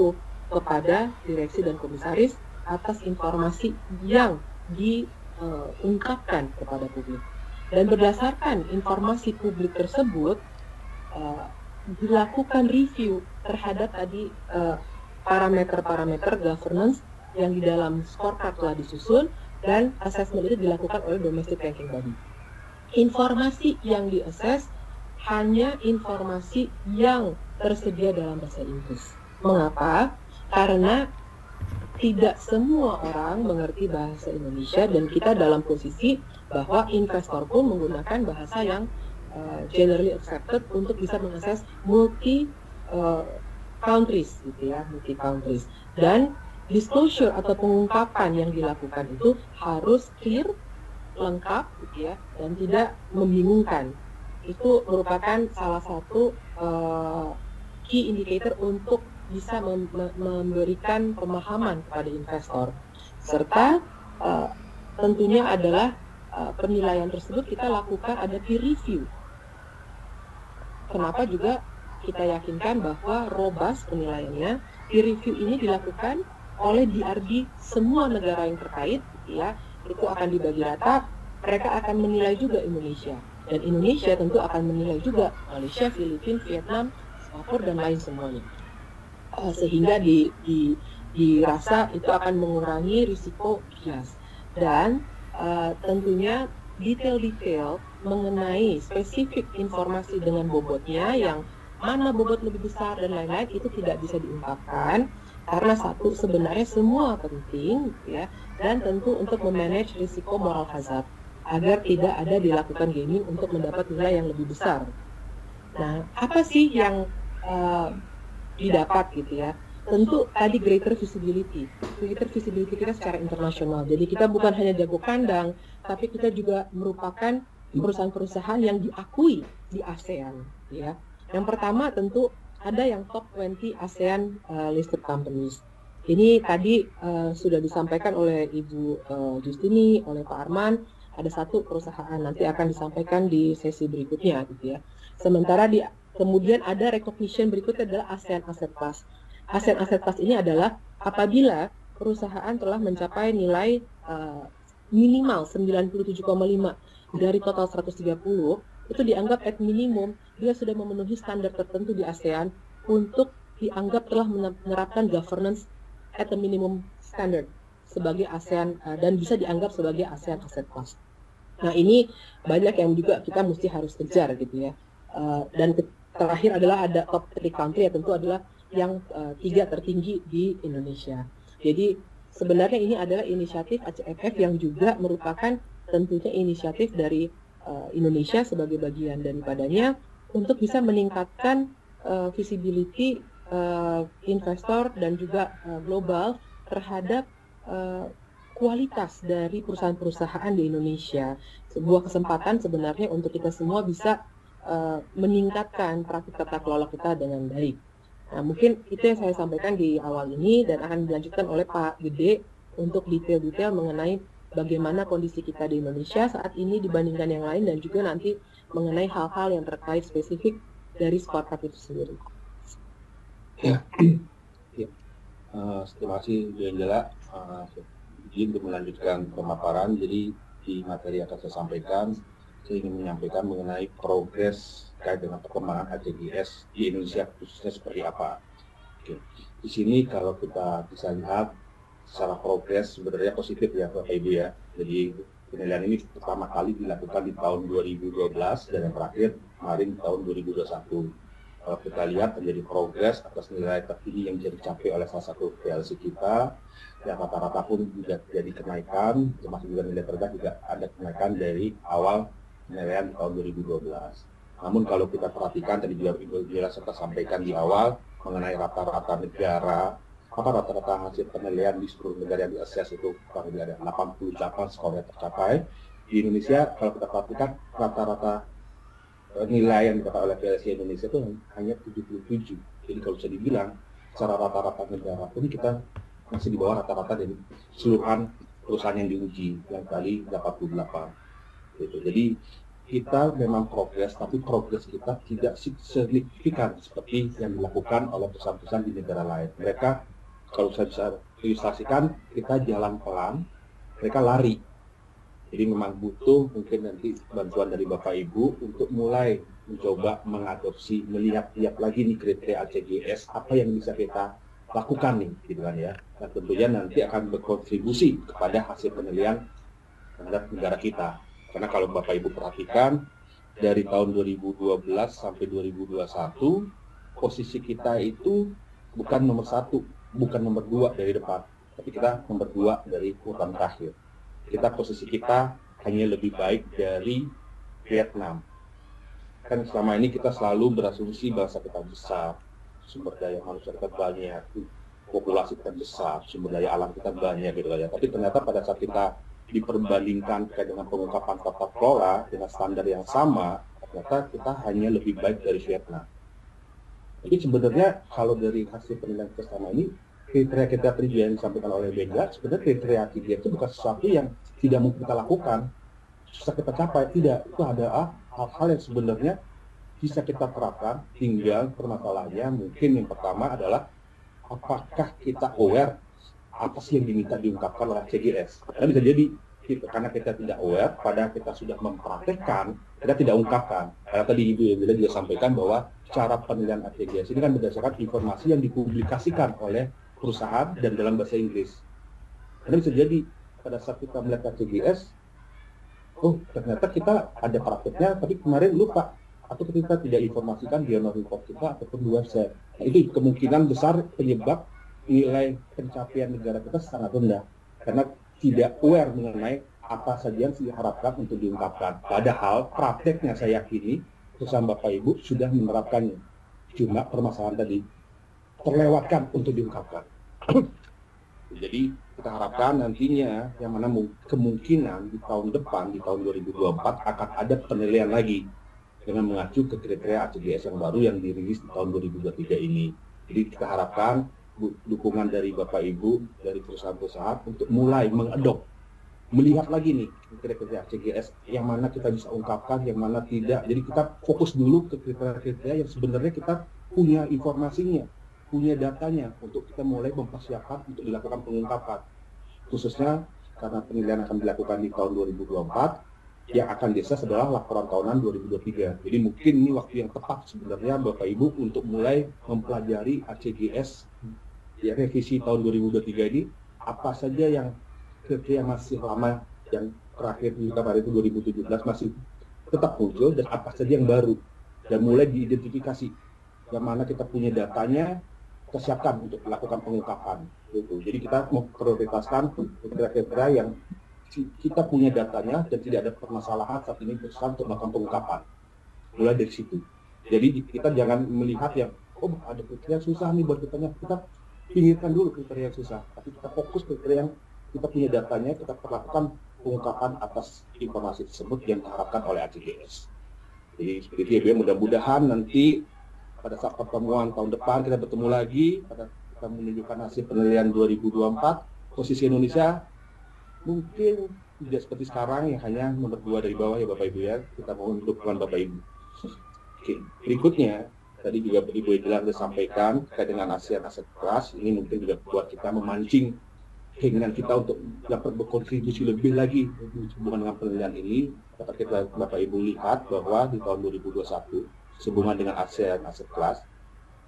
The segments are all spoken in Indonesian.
itu kepada direksi dan komisaris atas informasi yang diungkapkan kepada publik. Dan berdasarkan informasi publik tersebut, dilakukan review terhadap tadi parameter-parameter governance yang di dalam scorecard telah disusun, dan assessment itu dilakukan oleh domestic ranking body. Informasi yang di-assess hanya informasi yang tersedia dalam bahasa Inggris. Mengapa? Karena tidak semua orang mengerti bahasa Indonesia, dan kita dalam posisi bahwa investor pun menggunakan bahasa yang generally accepted untuk bisa mengakses multi countries gitu ya, multi countries. Dan disclosure atau pengungkapan yang dilakukan itu harus clear, lengkap gitu ya, dan tidak membingungkan. Itu merupakan salah satu key indicator untuk bisa memberikan pemahaman kepada investor. Serta tentunya adalah penilaian tersebut kita lakukan ada peer review. Kenapa juga kita yakinkan bahwa robust penilaiannya, peer review ini dilakukan oleh DRD semua negara yang terkait, ya, itu akan dibagi rata, mereka akan menilai juga Indonesia, dan Indonesia tentu akan menilai juga Malaysia, Filipina, Vietnam, Singapura, dan lain semuanya. Sehingga dirasa itu akan mengurangi risiko bias. Dan tentunya detail-detail mengenai spesifik informasi dengan bobotnya, yang mana bobot lebih besar dan lain-lain, itu tidak bisa diungkapkan karena satu, sebenarnya semua penting ya, dan tentu untuk memanage risiko moral hazard agar tidak ada dilakukan gaming untuk mendapat nilai yang lebih besar. Nah, apa sih yang didapat gitu ya? Tentu tadi greater visibility kita secara internasional. Jadi kita bukan hanya jago kandang, tapi kita juga merupakan perusahaan-perusahaan yang diakui di ASEAN. Ya, yang pertama tentu ada yang top 20 ASEAN listed companies. Ini tadi sudah disampaikan oleh Ibu Justini, oleh Pak Arman. Ada satu perusahaan, nanti akan disampaikan di sesi berikutnya, gitu ya. Sementara kemudian ada recognition berikutnya adalah ASEAN Asset Class. ASEAN Asset Class ini adalah apabila perusahaan telah mencapai nilai minimal 97,5 dari total 130, itu dianggap at minimum dia sudah memenuhi standar tertentu di ASEAN untuk dianggap telah menerapkan governance at a minimum standard sebagai ASEAN dan bisa dianggap sebagai ASEAN Asset Class. Nah, ini banyak yang juga kita mesti harus kejar gitu ya. Dan terakhir adalah ada top 3 country, ya tentu adalah yang 3 tertinggi di Indonesia. Jadi sebenarnya ini adalah inisiatif ACFF yang juga merupakan tentunya inisiatif dari Indonesia sebagai bagian daripadanya untuk bisa meningkatkan visibility investor dan juga global terhadap kualitas dari perusahaan-perusahaan di Indonesia. Sebuah kesempatan sebenarnya untuk kita semua bisa meningkatkan praktik tata kelola kita dengan baik. Nah, mungkin itu yang saya sampaikan di awal ini, dan akan dilanjutkan oleh Pak Gede untuk detail-detail mengenai bagaimana kondisi kita di Indonesia saat ini dibandingkan yang lain, dan juga nanti mengenai hal-hal yang terkait spesifik dari scorecard itu sendiri. Ya, terima kasih Bu Angela. Izin untuk melanjutkan pemaparan. Jadi di materi yang akan saya sampaikan, saya ingin menyampaikan mengenai progres terkait dengan perkembangan HCGS di Indonesia khususnya seperti apa. Oke. Di sini kalau kita bisa lihat secara progres sebenarnya positif ya Bapak Ibu ya. Jadi penilaian ini pertama kali dilakukan di tahun 2012 dan yang terakhir kemarin tahun 2021. Kalau kita lihat terjadi progres atas nilai tertinggi yang bisa dicapai oleh salah satu PLC kita, yang rata-rata pun juga jadi kenaikan, termasuk juga nilai terendah juga ada kenaikan dari awal penilaian di tahun 2012. Namun kalau kita perhatikan tadi juga Ibu serta sampaikan di awal mengenai rata-rata negara, apa rata-rata hasil penilaian di seluruh negara yang di-assess itu kurang lebih ada 88 skornya tercapai. Di Indonesia kalau kita perhatikan rata-rata nilai yang didapat oleh PLC Indonesia itu hanya 77. Jadi kalau bisa dibilang secara rata-rata negara pun kita masih di bawah rata-rata dari seluruhan perusahaan yang diuji yang kali 88. Gitu. Jadi kita memang progres, tapi progres kita tidak signifikan seperti yang dilakukan oleh perusahaan-perusahaan di negara lain. Mereka, kalau saya bisa ilustrasikan, kita jalan pelan, mereka lari. Jadi memang butuh mungkin nanti bantuan dari Bapak Ibu untuk mulai mencoba mengadopsi, melihat lagi nih kriteria ACGS, apa yang bisa kita lakukan nih, gitu kan ya. Dan tentunya nanti akan berkontribusi kepada hasil penilaian terhadap negara kita. Karena kalau Bapak Ibu perhatikan, dari tahun 2012 sampai 2021, posisi kita itu bukan nomor 1, bukan nomor 2 dari depan, tapi kita nomor 2 dari urutan terakhir. Posisi kita hanya lebih baik dari Vietnam. Kan selama ini kita selalu berasumsi bahasa kita besar, sumber daya manusia kita banyak, populasi kita besar, sumber daya alam kita banyak gitu ya. Tapi ternyata pada saat kita diperbandingkan terkait dengan pengungkapan tata kelola dengan standar yang sama, ternyata kita hanya lebih baik dari Vietnam. Jadi sebenarnya kalau dari hasil penilaian kita selama ini, kriteria tadi yang disampaikan oleh Benga, sebenarnya kriteria itu bukan sesuatu yang tidak mungkin kita lakukan, susah kita capai, tidak. Itu ada hal-hal yang sebenarnya bisa kita terapkan, tinggal permasalahannya mungkin yang pertama adalah apakah kita aware apa sih yang diminta diungkapkan oleh CGS. Karena bisa jadi karena kita tidak aware, pada kita sudah mempraktekkan, kita tidak ungkapkan. Karena tadi Ibu Bila juga sampaikan bahwa cara penilaian ACGS ini kan berdasarkan informasi yang dipublikasikan oleh perusahaan dan dalam bahasa Inggris. Karena bisa jadi pada saat kita melihat ACGS, oh ternyata kita ada prakteknya, tapi kemarin lupa atau kita tidak informasikan di honor report kita ataupun di website. Nah, itu kemungkinan besar penyebab nilai pencapaian negara kita sangat rendah karena tidak aware mengenai apa saja yang diharapkan untuk diungkapkan. Padahal prakteknya saya yakini perusahaan Bapak Ibu sudah menerapkannya. Cuma permasalahan tadi terlewatkan untuk diungkapkan. Jadi kita harapkan nantinya yang mana kemungkinan di tahun depan, di tahun 2024 akan ada penilaian lagi dengan mengacu ke kriteria ACGS yang baru yang dirilis di tahun 2023 ini. Jadi kita harapkan dukungan dari Bapak Ibu, dari perusahaan-perusahaan untuk mulai mengadop, melihat lagi nih kriteria ACGS yang mana kita bisa ungkapkan, yang mana tidak. Jadi kita fokus dulu ke kriteria-kriteria yang sebenarnya kita punya informasinya, punya datanya untuk kita mulai mempersiapkan untuk dilakukan pengungkapan. Khususnya karena penilaian akan dilakukan di tahun 2024, yang akan diakses adalah laporan tahunan 2023. Jadi mungkin ini waktu yang tepat sebenarnya Bapak Ibu untuk mulai mempelajari ACGS ya, revisi tahun 2023 ini, apa saja yang kriteria masih lama, yang terakhir di kemarin itu 2017 masih tetap muncul, dan apa saja yang baru, dan mulai diidentifikasi yang mana kita punya datanya, kita siapkan untuk melakukan pengungkapan gitu. Jadi kita memprioritaskan kriteria yang kita punya datanya dan tidak ada permasalahan saat ini berusaha untuk melakukan pengungkapan. Mulai dari situ. Jadi kita jangan melihat yang ada kriteria susah nih buat kitanya. Kita pinggirkan dulu kriteria yang susah, tapi kita fokus kriteria yang kita punya datanya, kita perlakukan pengungkapan atas informasi tersebut yang diharapkan oleh ACGS. Jadi seperti itu ya, mudah-mudahan nanti pada saat pertemuan tahun depan kita bertemu lagi, pada kita menunjukkan hasil penilaian 2024, posisi Indonesia mungkin tidak seperti sekarang yang hanya nomor 2 dari bawah ya Bapak Ibu ya. Kita mohon dukungan Bapak Ibu. Oke, berikutnya tadi juga Ibu Ila sudah sampaikan terkait dengan ASEAN Asset Class, ini mungkin juga buat kita memancing keinginan kita untuk dapat berkontribusi lebih lagi hubungan dengan penilaian ini. Dapat kita Bapak Ibu lihat bahwa di tahun 2021 sehubungan dengan ASEAN Asset Class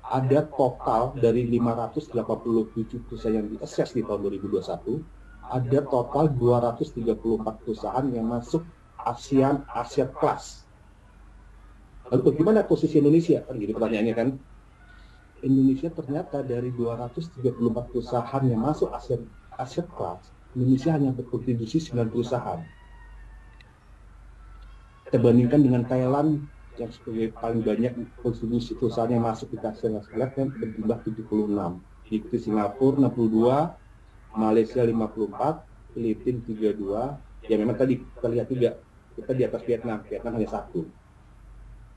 ada total dari 587 perusahaan yang di-assess di tahun 2021, ada total 234 perusahaan yang masuk ASEAN Asset Class. Lalu bagaimana posisi Indonesia? Kan gitu pertanyaannya kan. Indonesia ternyata dari 234 perusahaan yang masuk ASEAN Asset Class, Indonesia hanya berkontribusi 9 perusahaan. Kita bandingkan dengan Thailand yang sebagai paling banyak kontribusi perusahaan yang masuk di ASEAN Asset Class yang berjumlah 76. Diikuti Singapura 62, Malaysia 54, Filipina 32. Ya memang tadi kita lihat juga kita di atas Vietnam hanya 1.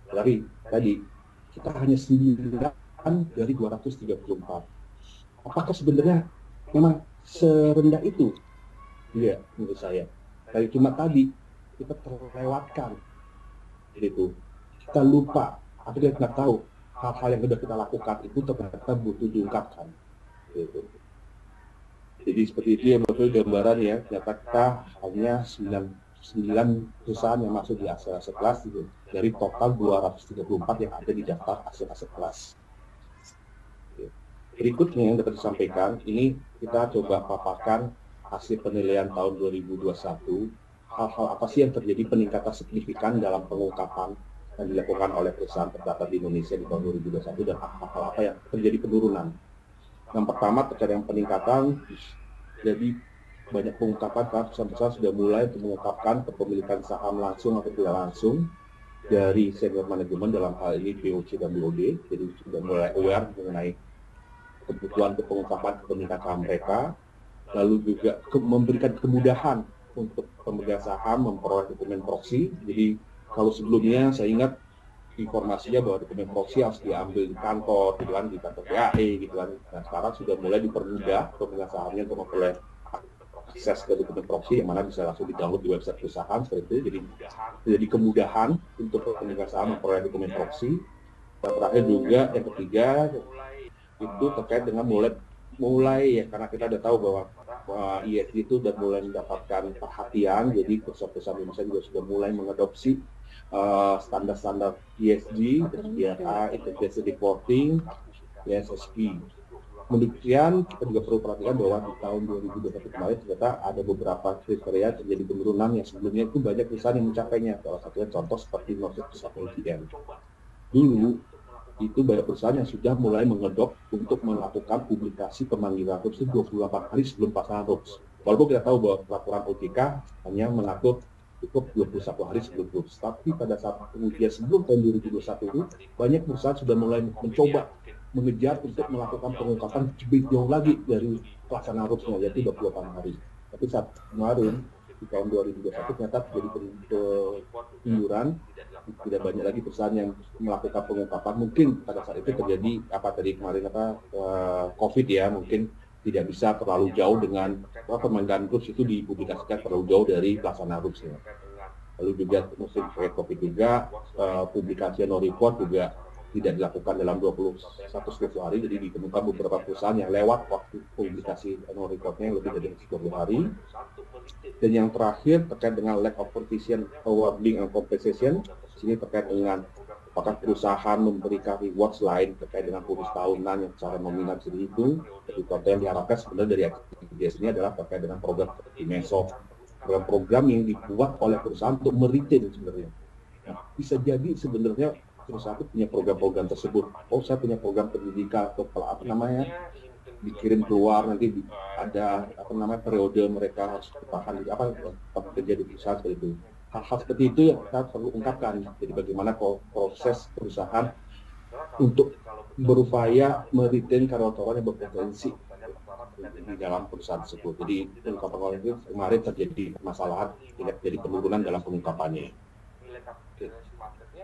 Tapi tadi kita hanya 9 dari 234. Apakah sebenarnya memang serendah itu? Iya, menurut saya. Dari cuma tadi kita terlewatkan Gitu. Kita lupa, atau kita nggak tahu hal-hal yang sudah kita lakukan itu ternyata butuh diungkapkan. Gitu. Jadi seperti itu ya betul gambaran ya, ternyata kita hanya 9 perusahaan yang masuk di aset kelas gitu, dari total 234 yang ada di daftar aset kelas. Berikutnya yang dapat disampaikan, ini kita coba paparkan hasil penilaian tahun 2021, hal-hal apa sih yang terjadi peningkatan signifikan dalam pengungkapan yang dilakukan oleh perusahaan terdaftar di Indonesia di tahun 2021 dan hal-hal apa yang terjadi penurunan. Yang pertama terkait dengan peningkatan, jadi banyak pengungkapan perusahaan-perusahaan sudah mulai untuk mengungkapkan kepemilikan saham langsung atau tidak langsung dari senior manajemen dalam hal ini BOC dan BOD, jadi sudah mulai aware mengenai kebutuhan pengungkapan kepemilikan saham mereka, lalu juga memberikan kemudahan untuk pemegang saham memperoleh dokumen proxy. Jadi kalau sebelumnya saya ingat informasinya bahwa dokumen proxy harus diambil di kantor, gitu kan, di kantor PAE, gitu kan. Nah sekarang sudah mulai dipermudah pemegang sahamnya untuk memperoleh akses ke dokumen proxy yang mana bisa langsung di-download di website perusahaan seperti itu. Jadi kemudahan untuk pemegang saham memperoleh dokumen proxy. Dan terakhir juga yang ketiga itu terkait dengan mulai ya, karena kita udah tahu bahwa ESG itu sudah mulai mendapatkan perhatian, jadi perusahaan-perusahaan Indonesia juga sudah mulai mengadopsi standar-standar ESG, IRA, Integrated Reporting, ESG. Demikian kita juga perlu perhatikan bahwa di tahun 2021 kemarin ternyata ada beberapa kriteria terjadi penurunan yang sebelumnya itu banyak perusahaan yang mencapainya. Salah satunya contoh seperti Northeast ATM. Dulu itu banyak perusahaan yang sudah mulai mengedok untuk melakukan publikasi pemanggilan RUPS itu 28 hari sebelum pelaksanaan RUPS. Walaupun kita tahu bahwa peraturan OJK hanya mengatur cukup 21 hari sebelum RUPS. Tapi pada saat kemudian sebelum tahun 2021 itu, banyak perusahaan sudah mulai mencoba mengejar untuk melakukan pengungkapan lebih jauh lagi dari pelaksanaan RUPS-nya, yaitu 28 hari. Tapi saat kemarin, di tahun 2021 ternyata terjadi pengunduran, tidak banyak lagi perusahaan yang melakukan pengungkapan. Mungkin pada saat itu terjadi COVID ya, mungkin tidak bisa terlalu jauh dengan pemanggilan RUPS itu dipublikasikan terlalu jauh dari pelaksanaan RUPS-nya. Lalu juga musim COVID juga, publikasi no report juga tidak dilakukan dalam 21 hari, jadi ditemukan beberapa perusahaan yang lewat waktu publikasi no reportnya lebih dari 20 hari. Dan yang terakhir terkait dengan lack of provision awarding and compensation, sini terkait dengan apakah perusahaan memberikan reward selain terkait dengan bonus tahunan yang secara nominal bisa dihitung. Jadi contoh yang diharapkan sebenarnya dari aktivitas ini adalah terkait dengan program seperti MESOP, program-program yang dibuat oleh perusahaan untuk meretain sebenarnya. Nah, bisa jadi sebenarnya perusahaan itu punya program-program tersebut. Oh, saya punya program pendidikan atau dikirim keluar, nanti ada periode mereka harus bertahan kerja di perusahaan seperti itu. Hal-hal seperti itu yang kita perlu ungkapkan. Jadi bagaimana proses perusahaan untuk berupaya meretain karyawan yang berpotensi di dalam perusahaan tersebut. Jadi pengungkapan itu kemarin terjadi permasalahan, tidak jadi penurunan dalam pengungkapannya.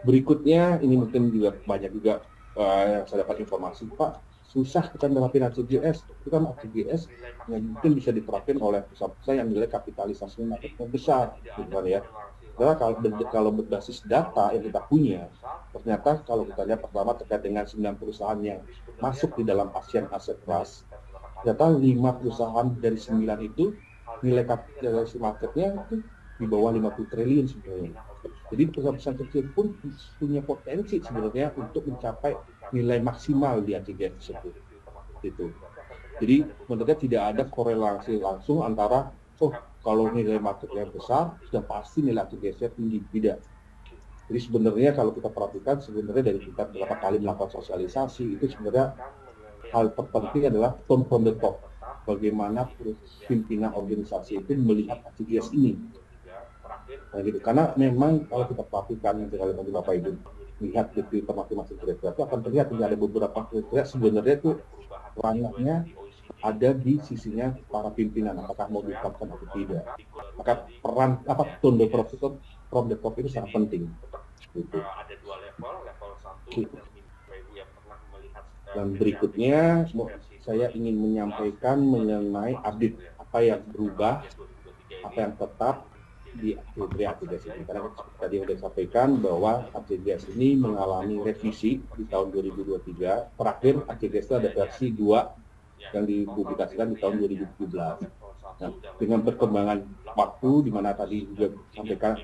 Berikutnya ini mungkin juga banyak juga yang saya dapat informasi, Pak, susah kita nerapin ACGS. Itu kan ACGS yang mungkin bisa diterapin oleh perusahaan yang nilai kapitalisasinya besar, gitu kan ya. Karena kalau berbasis data yang kita punya, ternyata kalau kita lihat pertama terkait dengan 9 perusahaan yang masuk di dalam ASEAN Asset Class, ternyata 5 perusahaan dari 9 itu nilai kapitalisasi marketnya itu di bawah 50 triliun sebenarnya. Jadi perusahaan-perusahaan kecil pun punya potensi sebenarnya untuk mencapai nilai maksimal di ACGS tersebut. Gitu. Jadi menurutnya tidak ada korelasi langsung antara kalau nilai marketnya besar sudah pasti nilai ACGS-nya tinggi, tidak. Jadi sebenarnya kalau kita perhatikan sebenarnya dari kita beberapa kali melakukan sosialisasi itu sebenarnya hal terpenting adalah tone from the top. Bagaimana pimpinan organisasi itu melihat ACGS ini. Nah, gitu. Karena memang kalau kita perhatikan sekali bagi Bapak Ibu lihat di masing-masing kriteria itu akan terlihat ada beberapa kriteria sebenarnya itu ranahnya ada di sisinya para pimpinan, apakah mau diungkapkan atau tidak. Maka peran tone from the top itu sangat penting. Gitu. Dan berikutnya saya ingin menyampaikan mengenai update apa yang berubah, apa yang tetap di kriteria ACGS ini. Karena tadi sudah sampaikan bahwa ACGS ini mengalami revisi di tahun 2023. Terakhir ACGS itu ada versi 2 yang dipublikasikan di tahun 2017. Nah, dengan perkembangan waktu, di mana tadi juga sampaikan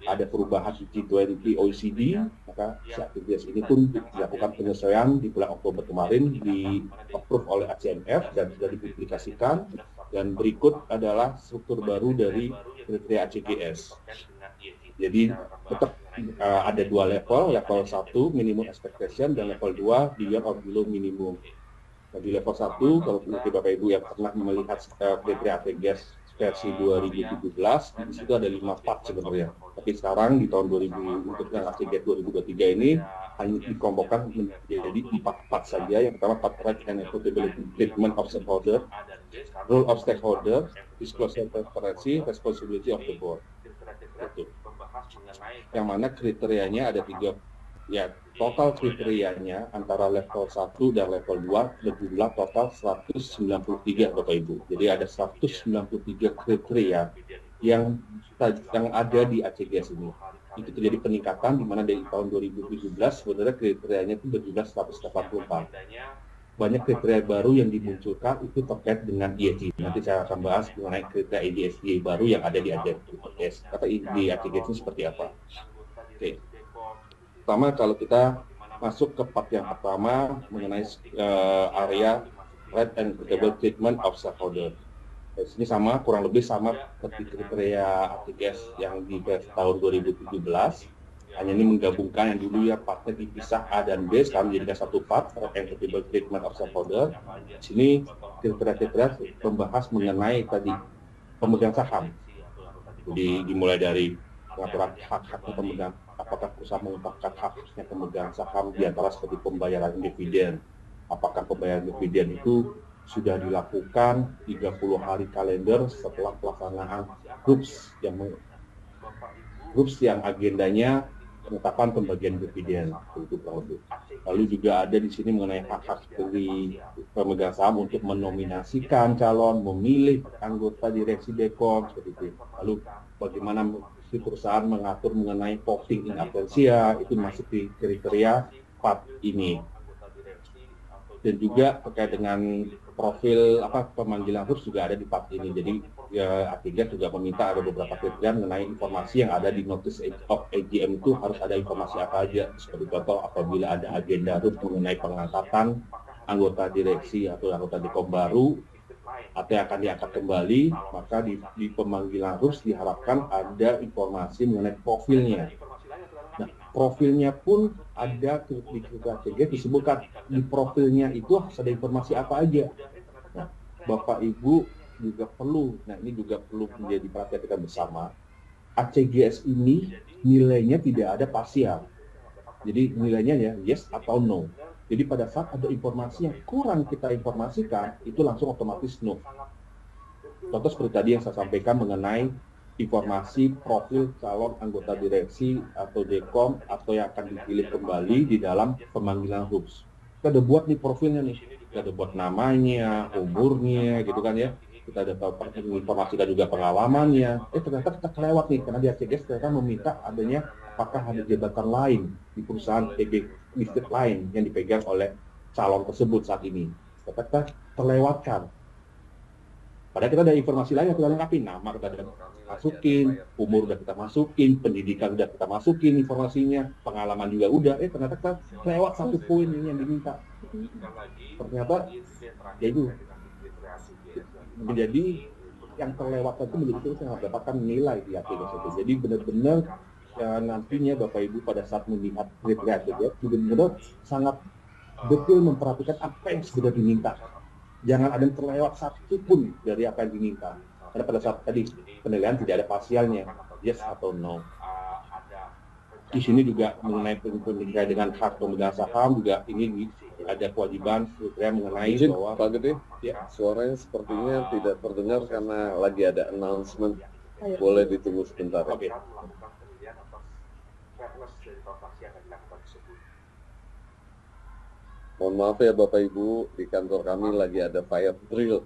ada perubahan di G20 OECD, maka ACGS ini pun dilakukan penyesuaian di bulan Oktober kemarin, di-approve oleh ACMF dan sudah dipublikasikan. Dan berikut adalah struktur baru dari kriteria ACGS. Jadi tetap ada 2 level 1 minimum expectation dan level 2 beyond or below minimum. Nah, di level 1, kalau Bapak Ibu yang pernah melihat kriteria ACGS versi 2017, di situ ada 5 part sebenarnya. Tapi sekarang di tahun 2000 untuk ACGS 2023 ini hanya dikelompokkan menjadi 4 part saja. Yang pertama part right and equitable treatment of stakeholder, role of stakeholder, disclosure transparency, responsibility of the board. Itu. Yang mana kriterianya ada 3, ya total kriterianya antara level 1 dan level 2 berjumlah total 193 Bapak Ibu. Jadi ada 193 kriteria yang ada di ACGS ini. Itu terjadi peningkatan di mana dari tahun 2017 sebenarnya kriterianya itu berjumlah 184. Banyak kriteria baru yang dimunculkan itu terkait dengan ESG. Nanti saya akan bahas mengenai kriteria ESG baru yang ada di ACGS. Kata di ACGS ini seperti apa? Oke. Pertama, kalau kita masuk ke part yang pertama mengenai area right and equitable treatment of stakeholder. Ini sama, kurang lebih sama seperti kriteria ACGS yang di tahun 2017. Hanya ini menggabungkan yang dulu ya partnya dipisah A dan B, sekarang menjadikan satu part, right and equitable treatment of stakeholder. Di sini kriteria-kriteria membahas mengenai tadi pemegang saham. Jadi dimulai dari pengaturan hak-haknya pemegang, apakah perusahaan mengungkapkan haknya pemegang saham di antara seperti pembayaran dividen. Apakah pembayaran dividen itu sudah dilakukan 30 hari kalender setelah pelaksanaan GRUPS yang agendanya penetapan pembagian dividen itu produk. Lalu juga ada di sini mengenai hak-hak dari pemegang saham untuk menominasikan calon, memilih anggota direksi Dekom seperti itu. Lalu bagaimana di perusahaan mengatur mengenai voting in absentia, itu masuk di kriteria part ini. Dan juga terkait dengan profil pemanggilan khusus juga ada di part ini. Jadi ya, ACGS juga meminta ada beberapa kriteria mengenai informasi yang ada di notice of AGM itu harus ada informasi apa aja. Seperti contoh apabila ada agenda mengenai pengangkatan anggota direksi atau anggota Dekom baru atau yang akan diangkat kembali, maka di pemanggilan khusus diharapkan ada informasi mengenai profilnya. Nah, profilnya pun ada di kriteria ACGS disebutkan di profilnya itu harus ada informasi apa aja. Nah, Bapak Ibu juga perlu, ini juga perlu menjadi perhatian kita bersama. ACGS ini nilainya tidak ada parsial. Jadi nilainya ya yes atau no. Jadi pada saat ada informasi yang kurang kita informasikan, itu langsung otomatis no. Contoh seperti tadi yang saya sampaikan mengenai informasi profil calon anggota direksi atau Dekom atau yang akan dipilih kembali di dalam pemanggilan khusus. Kita udah buat nih profilnya nih, kita udah buat namanya, umurnya, gitu kan ya. Kita ada informasikan juga pengalamannya. Ternyata kita kelewat nih, karena di ACGS ternyata meminta adanya apakah ada jabatan lain di perusahaan PB listed lain yang dipegang oleh calon tersebut saat ini. Ternyata terlewatkan. Padahal kita ada informasi lain yang kita lengkapi, nama kita ada masukin, umur udah kita masukin, pendidikan udah kita masukin informasinya, pengalaman juga udah, ternyata kita lewat satu poin ini yang diminta. Ternyata ya itu menjadi yang terlewat itu menjadi itu yang mendapatkan nilai di ACGS itu. Jadi benar-benar nantinya Bapak Ibu pada saat melihat kriteria ACGS benar-benar sangat betul memperhatikan apa yang sudah diminta. Jangan ada yang terlewat satu pun dari apa yang diminta. Karena pada saat tadi penilaian tidak ada parsialnya, yes atau no. Di sini juga mengenai penilaian dengan hak pemegang saham juga ini ada kewajiban kriteria mengenai bahwa Pak Gede, ya, suaranya sepertinya tidak terdengar karena lagi ada announcement. Boleh ditunggu sebentar. Oke. Mohon maaf ya Bapak Ibu, di kantor kami lagi ada fire drill.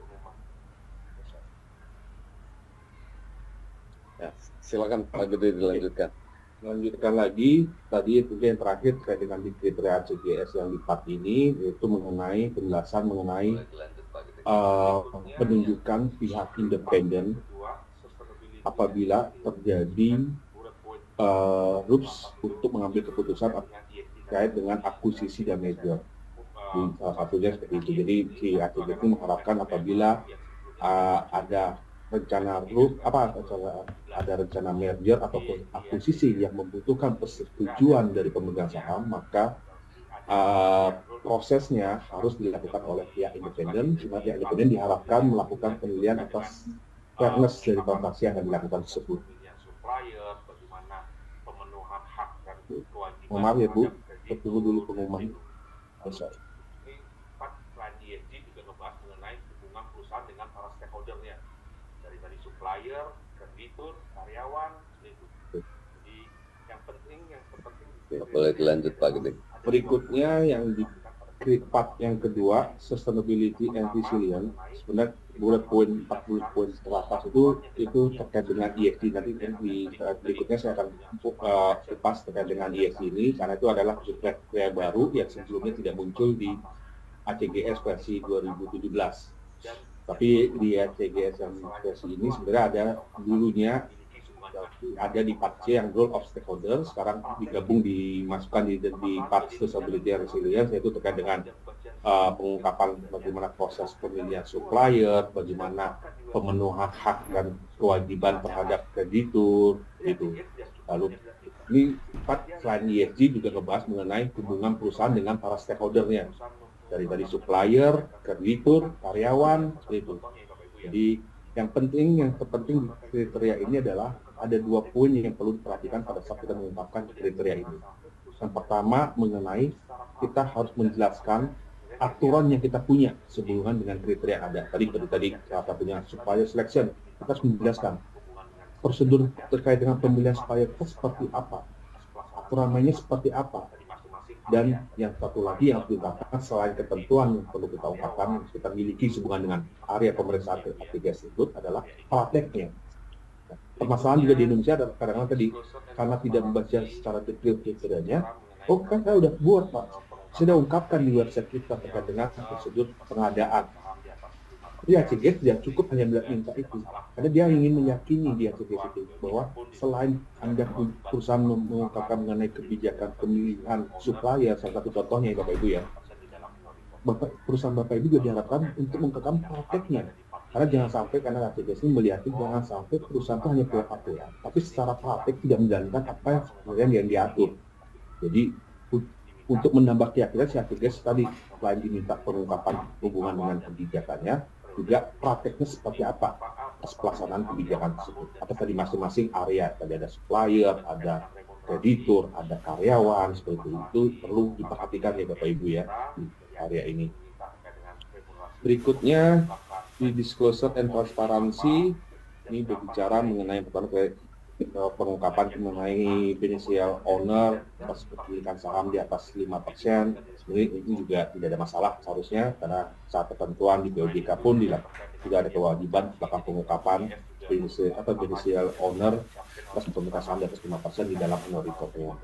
Ya, Silakan Pak Gede dilanjutkan. Lanjutkan lagi, tadi itu yang terakhir terkait dengan kriteria ACGS yang di part ini, yaitu mengenai penjelasan mengenai penunjukan pihak independen apabila terjadi RUPS untuk mengambil keputusan terkait dengan akuisisi dan merger. Salah satunya seperti itu. Jadi si ACGS ini mengharapkan apabila ada rencana ada rencana merger atau akuisisi yang membutuhkan persetujuan dari pemegang saham, maka prosesnya harus dilakukan oleh pihak independen. Pihak independen diharapkan melakukan penilaian atas fairness dari transaksi yang akan dilakukan tersebut. Maaf ya Bu, tunggu dulu pengumuman. Supplier, kreditur, karyawan, itu. Jadi yang terpenting. Boleh dilanjut Pak Gede. Berikutnya yang di part yang kedua, sustainability and resilience. Sebenarnya bullet point 40 poin teratas itu terkait dengan ESG. Nanti di berikutnya saya akan kupas terkait dengan ESG ini, karena itu adalah kriteria baru yang sebelumnya tidak muncul di ACGS versi 2017. Tapi di ACGS yang versi ini sebenarnya ada dulunya ada di part C yang role of stakeholder, sekarang digabung dimasukkan di part sustainability and resilience, yaitu terkait dengan pengungkapan bagaimana proses pemilihan supplier, bagaimana pemenuhan hak dan kewajiban terhadap kreditur, gitu. Lalu ini part selain ESG juga ngebahas mengenai hubungan perusahaan dengan para stakeholdernya, dari supplier, kreditur, karyawan, seperti itu. Jadi yang terpenting di kriteria ini adalah ada 2 poin yang perlu diperhatikan pada saat kita mengungkapkan kriteria ini. Yang pertama mengenai kita harus menjelaskan aturan yang kita punya sehubungan dengan kriteria yang ada. Tadi salah satunya supplier selection, kita harus menjelaskan prosedur terkait dengan pemilihan supplier itu seperti apa, aturan mainnya seperti apa. Dan yang satu lagi yang harus diungkapkan selain ketentuan yang perlu kita ungkapkan, kita miliki hubungan dengan area pemeriksaan ACGS tersebut adalah prakteknya. Permasalahan juga di Indonesia adalah kadang-kadang tadi karena tidak membaca secara detail kriterianya. Oh kan saya udah buat Pak, saya sudah ungkapkan di website kita terkait dengan prosedur pengadaan. Jadi ACGS tidak cukup hanya minta itu, karena dia ingin meyakini di ACGS itu bahwa selain Anda perusahaan mengungkapkan mengenai kebijakan pemilihan supplier, salah satu contohnya Bapak Ibu ya, perusahaan Bapak Ibu juga diharapkan untuk mengungkapkan prakteknya. Karena jangan sampai, karena ACGS ini melihat jangan sampai perusahaan itu hanya punya aturan, tapi secara praktek tidak menjalankan apa yang sebenarnya yang diatur. Jadi untuk menambah keyakinan si ACGS tadi selain diminta pengungkapan hubungan dengan kebijakannya, juga prakteknya seperti apa atas pelaksanaan kebijakan tersebut. Atau tadi masing-masing area, tadi ada supplier, ada kreditur, ada karyawan, seperti itu perlu diperhatikan ya Bapak Ibu ya di area ini. Berikutnya di disclosure and transparency, ini berbicara mengenai pengungkapan mengenai beneficial owner atas kepemilikan saham di atas 5%. Sebenarnya ini juga tidak ada masalah seharusnya, karena saat ketentuan di BOJK pun tidak ada kewajiban bahkan pengungkapan beneficial owner atas kepemilikan saham di atas 5% di dalam annual report-nya.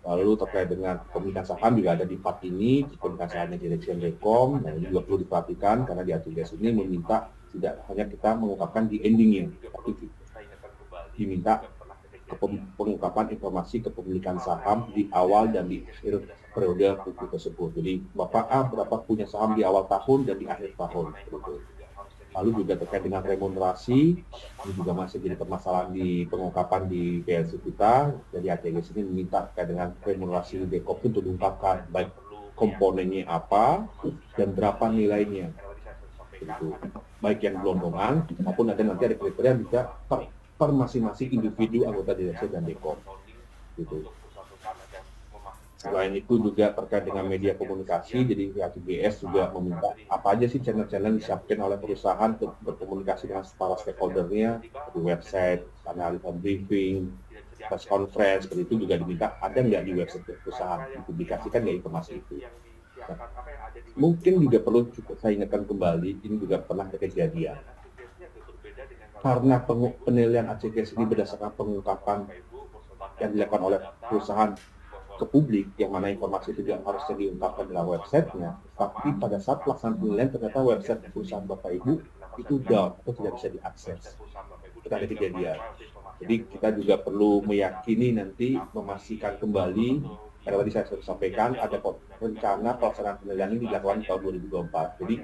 Lalu terkait dengan kepemilikan saham juga ada di part ini, kepemilikan sahamnya Direction Rekom, nah ini juga perlu diperhatikan karena di ACGS ini meminta tidak hanya kita mengungkapkan di endingnya, tapi diminta pengungkapan informasi kepemilikan saham di awal dan di akhir periode buku tersebut. Jadi Bapak A berapa punya saham di awal tahun dan di akhir tahun. Lalu juga terkait dengan remunerasi, ini juga masih jadi permasalahan di pengungkapan di PLC kita. Jadi ACGS ini meminta terkait dengan remunerasi dekop untuk diungkapkan baik komponennya apa dan berapa nilainya. Itu baik yang gelondongan maupun nanti ada kriteria bisa per masing-masing individu anggota direksi dan dekop. Gitu. Selain itu juga terkait dengan media komunikasi, jadi ACGS juga meminta apa aja sih channel-channel yang disiapkan oleh perusahaan untuk berkomunikasi dengan para stakeholdernya, di website, analisa briefing, press conference, seperti itu juga diminta ada nggak di website perusahaan, dipublikasikan nggak informasi itu. Nah, mungkin juga perlu saya ingatkan kembali, ini juga pernah ada kejadian. karena penilaian ACGS ini berdasarkan pengungkapan yang dilakukan oleh perusahaan ke publik, yang mana informasi itu juga harusnya diungkapkan dalam websitenya, tapi pada saat pelaksanaan penilaian ternyata website perusahaan Bapak Ibu itu down atau tidak bisa diakses. Itu ada kejadian. Jadi kita juga perlu meyakini nanti, memastikan kembali, karena tadi saya sudah sampaikan ada rencana pelaksanaan penilaian ini dilakukan tahun 2024. Jadi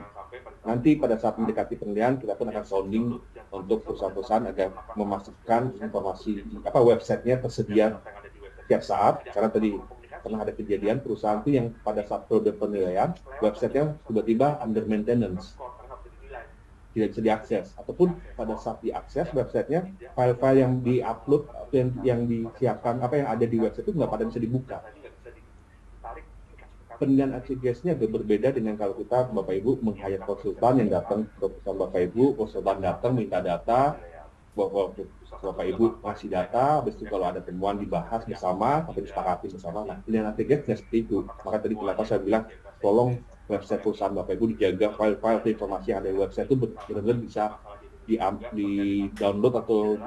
nanti pada saat mendekati penilaian kita pun akan sounding untuk perusahaan-perusahaan agar memastikan informasi websitenya tersedia setiap saat, karena tadi pernah ada kejadian perusahaan itu yang pada saat periode penilaian websitenya tiba-tiba under maintenance, tidak bisa diakses, ataupun pada saat diakses websitenya file-file yang diupload atau yang disiapkan yang ada di website itu nggak pada bisa dibuka. Penilaian ACGS-nya agak berbeda dengan kalau kita Bapak Ibu meng-hire konsultan yang datang ke perusahaan Bapak Ibu, konsultan datang minta data, Bapak Ibu ngasih data, habis itu kalau ada temuan dibahas bersama, sampai disepakati bersama. Nah, penilaian ACGS nggak seperti itu. Maka tadi kenapa saya bilang tolong website perusahaan Bapak Ibu dijaga, file-file atau informasi yang ada di website itu benar-benar bisa di-download atau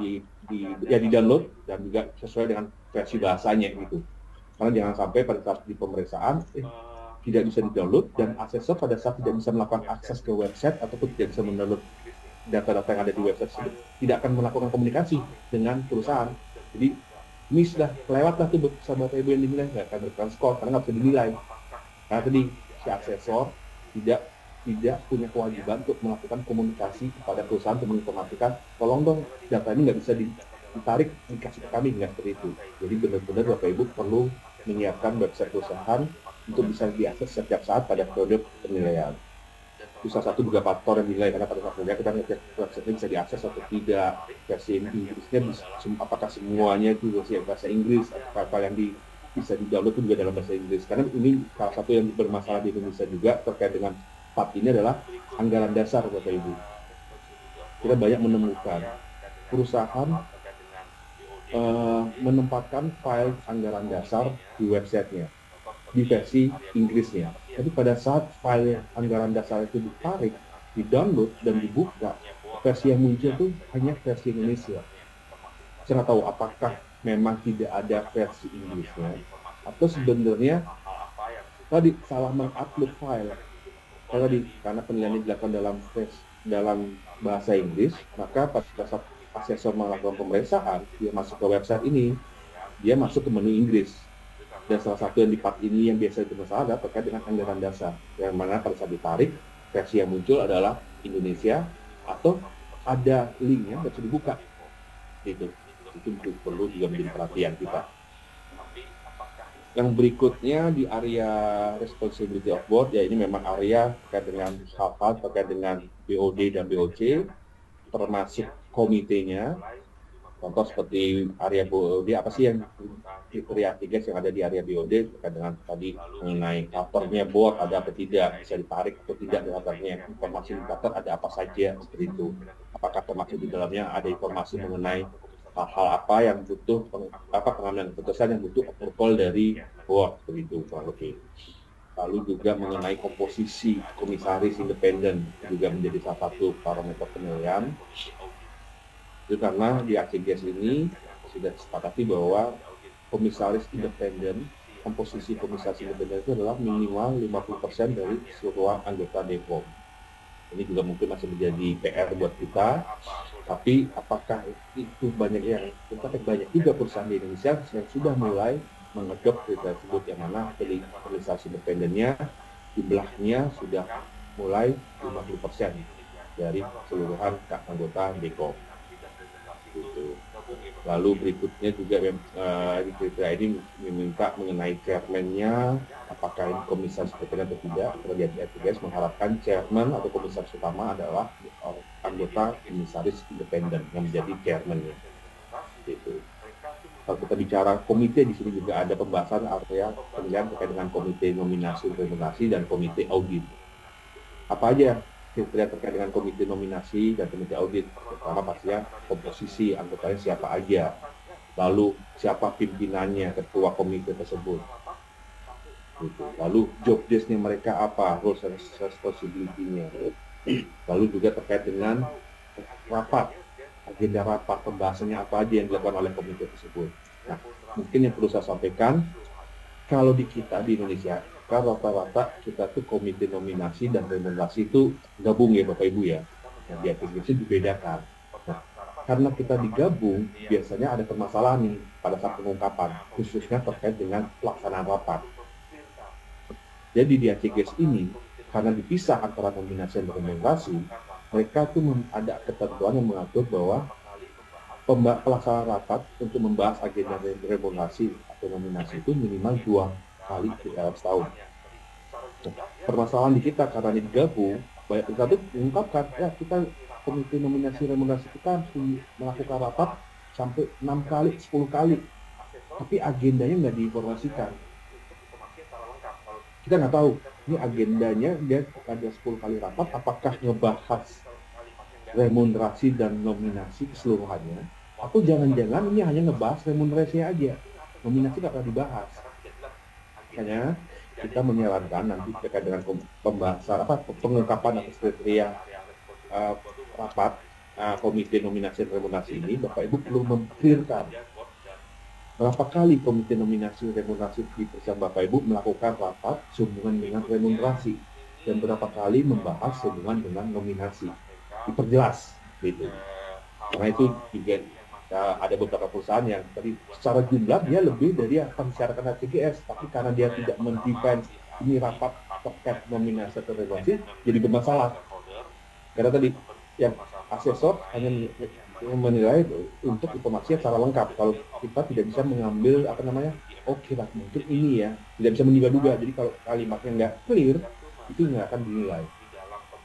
di-download dan juga sesuai dengan versi bahasanya gitu. Karena jangan sampai pada saat di pemeriksaan tidak bisa di-download dan asesor pada saat tidak bisa melakukan akses ke website ataupun tidak bisa mendownload data-data yang ada di website tersebut, tidak akan melakukan komunikasi dengan perusahaan. Jadi ini sudah kelewatlah tuh Bapak Ibu yang dinilai, nggak akan berikan skor karena nggak bisa dinilai. Karena tadi si asesor tidak punya kewajiban untuk melakukan komunikasi kepada perusahaan untuk menginformasikan, tolong dong data ini nggak bisa ditarik dikasih ke kami, nggak seperti itu. Jadi benar-benar Bapak Ibu perlu menyiapkan website perusahaan untuk bisa diakses setiap saat pada periode penilaian. Itu salah satu juga faktor yang dinilai, karena pada saat penilaian kita ngecek website bisa diakses atau tidak, versi Inggrisnya apakah semuanya itu versi bahasa Inggris, file yang bisa di-download itu juga dalam bahasa Inggris. Karena ini salah satu yang bermasalah di Indonesia juga terkait dengan part ini adalah anggaran dasar Bapak Ibu. Kita banyak menemukan perusahaan menempatkan file anggaran dasar di websitenya di versi Inggrisnya. Tapi pada saat file anggaran dasar itu ditarik, di-download dan dibuka, versi yang muncul itu hanya versi Indonesia. Saya nggak tahu apakah memang tidak ada versi Inggrisnya atau sebenarnya tadi salah mengupload file. Karena penilaian dilakukan dalam bahasa Inggris, maka pada saat asesor melakukan pemeriksaan, dia masuk ke website ini, dia masuk ke menu Inggris. Dan salah satu yang di part ini yang biasa itu masalah adalah terkait dengan anggaran dasar, yang mana pada saat ditarik, versi yang muncul adalah Indonesia atau ada linknya bisa dibuka. Itu perlu juga menjadi perhatian kita. Yang berikutnya di area responsibility of board, ya ini memang area terkait dengan hal-hal terkait dengan BOD dan BOC, termasuk komitenya. Contoh seperti area BOD, apa sih yang kriteria ACGS yang ada di area BOD terkait dengan tadi mengenai covernya board ada atau tidak, bisa ditarik atau tidak datanya, informasi indikator ada apa saja seperti itu. Apakah termasuk di dalamnya ada informasi mengenai hal-hal apa yang butuh pengambilan keputusan yang butuh approval dari board seperti itu. Lalu juga mengenai komposisi komisaris independen juga menjadi salah satu parameter penilaian. Itu karena di ACGS ini sudah disepakati bahwa komisaris independen, komposisi komisaris independen itu adalah minimal 50% dari seluruh anggota DPOM. Ini juga mungkin masih menjadi PR buat kita, tapi apakah itu banyak juga perusahaan di Indonesia yang sudah mulai mengadop kriteria tersebut, yang mana dari komisaris independennya jumlahnya sudah mulai 50% dari keseluruhan anggota DPOM. Gitu. Lalu berikutnya juga di kriteria ini meminta mengenai chairman-nya, apakah ini komisaris independen atau tidak. Karena di ACGS mengharapkan chairman atau komisaris utama adalah anggota komisaris independen yang menjadi chairman-nya. Gitu. Kalau kita bicara komite, di sini juga ada pembahasan area penilaian terkait dengan komite nominasi implementasi dan komite audit. Apa aja kriteria terkait dengan komite nominasi dan komite audit? Pertama pastinya komposisi anggotanya siapa aja, lalu siapa pimpinannya, ketua komite tersebut, gitu. Lalu job desk-nya mereka apa, roles and responsibility-nya, lalu juga terkait dengan rapat, agenda rapat, pembahasannya apa aja yang dilakukan oleh komite tersebut. Nah, mungkin yang perlu saya sampaikan, kalau di kita di Indonesia, kan rata-rata kita tuh komite nominasi dan remunerasi itu gabung ya Bapak Ibu ya. Nah, di ATGS itu dibedakan. Nah, karena kita digabung, biasanya ada permasalahan nih pada saat pengungkapan, khususnya terkait dengan pelaksanaan rapat. Jadi di ATGS ini, karena dipisah antara nominasi dan remunerasi, mereka tuh ada ketentuan yang mengatur bahwa pelaksanaan rapat untuk membahas agenda remunerasi atau nominasi itu minimal 2 kali dalam setahun. Permasalahan di kita karena digabung, banyak kita tuh mengungkapkan, ya kita komite nominasi remunerasi kita harus melakukan rapat sampai 6 kali, 10 kali. Tapi agendanya nggak diinformasikan. Kita nggak tahu, ini agendanya dia ada 10 kali rapat, apakah ngebahas remunerasi dan nominasi keseluruhannya, atau jangan-jangan ini hanya ngebahas remunerasi aja, nominasi nggak pernah dibahas. Makanya kita menyarankan nanti terkait dengan pembahasan pengungkapan atas kriteria rapat komite nominasi dan remunerasi ini, Bapak Ibu perlu memikirkan berapa kali komite nominasi remunerasi dipersiap Bapak Ibu melakukan rapat sehubungan dengan remunerasi dan berapa kali membahas sehubungan dengan nominasi. Diperjelas gitu. Karena itu juga ada beberapa perusahaan yang tadi secara jumlah dia lebih dari apa disyaratkan ATGS, tapi karena dia tidak mendefine ini rapat terkait nominasi atau remunerasi jadi bermasalah. Karena tadi yang asesor hanya menilai untuk informasi secara lengkap. Kalau kita tidak bisa mengambil oke lah mungkin ini ya, tidak bisa menduga-duga. Jadi kalau kalimatnya nggak clear itu nggak akan dinilai.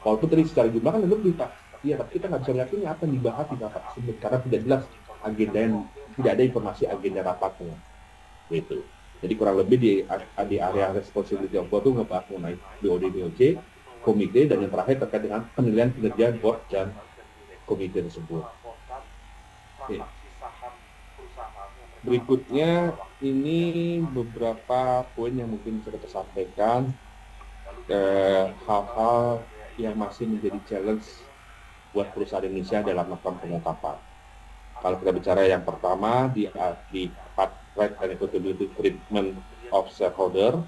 Walaupun tadi secara jumlah kan lebih Pak, iya, tapi kita nggak bisa yakin apa yang dibahas di rapat tersebut karena tidak jelas agenda yang tidak ada informasi agenda rapatnya. Gitu. Jadi kurang lebih di area responsibility of board itu ngebahas mengenai BOD, BOC, komite, dan yang terakhir terkait dengan penilaian kinerja board dan komite tersebut. Oke. Berikutnya ini beberapa poin yang mungkin bisa kita sampaikan, hal-hal yang masih menjadi challenge buat perusahaan Indonesia dalam melakukan pengungkapan. Kalau kita bicara yang pertama di part right and accountability treatment of shareholder,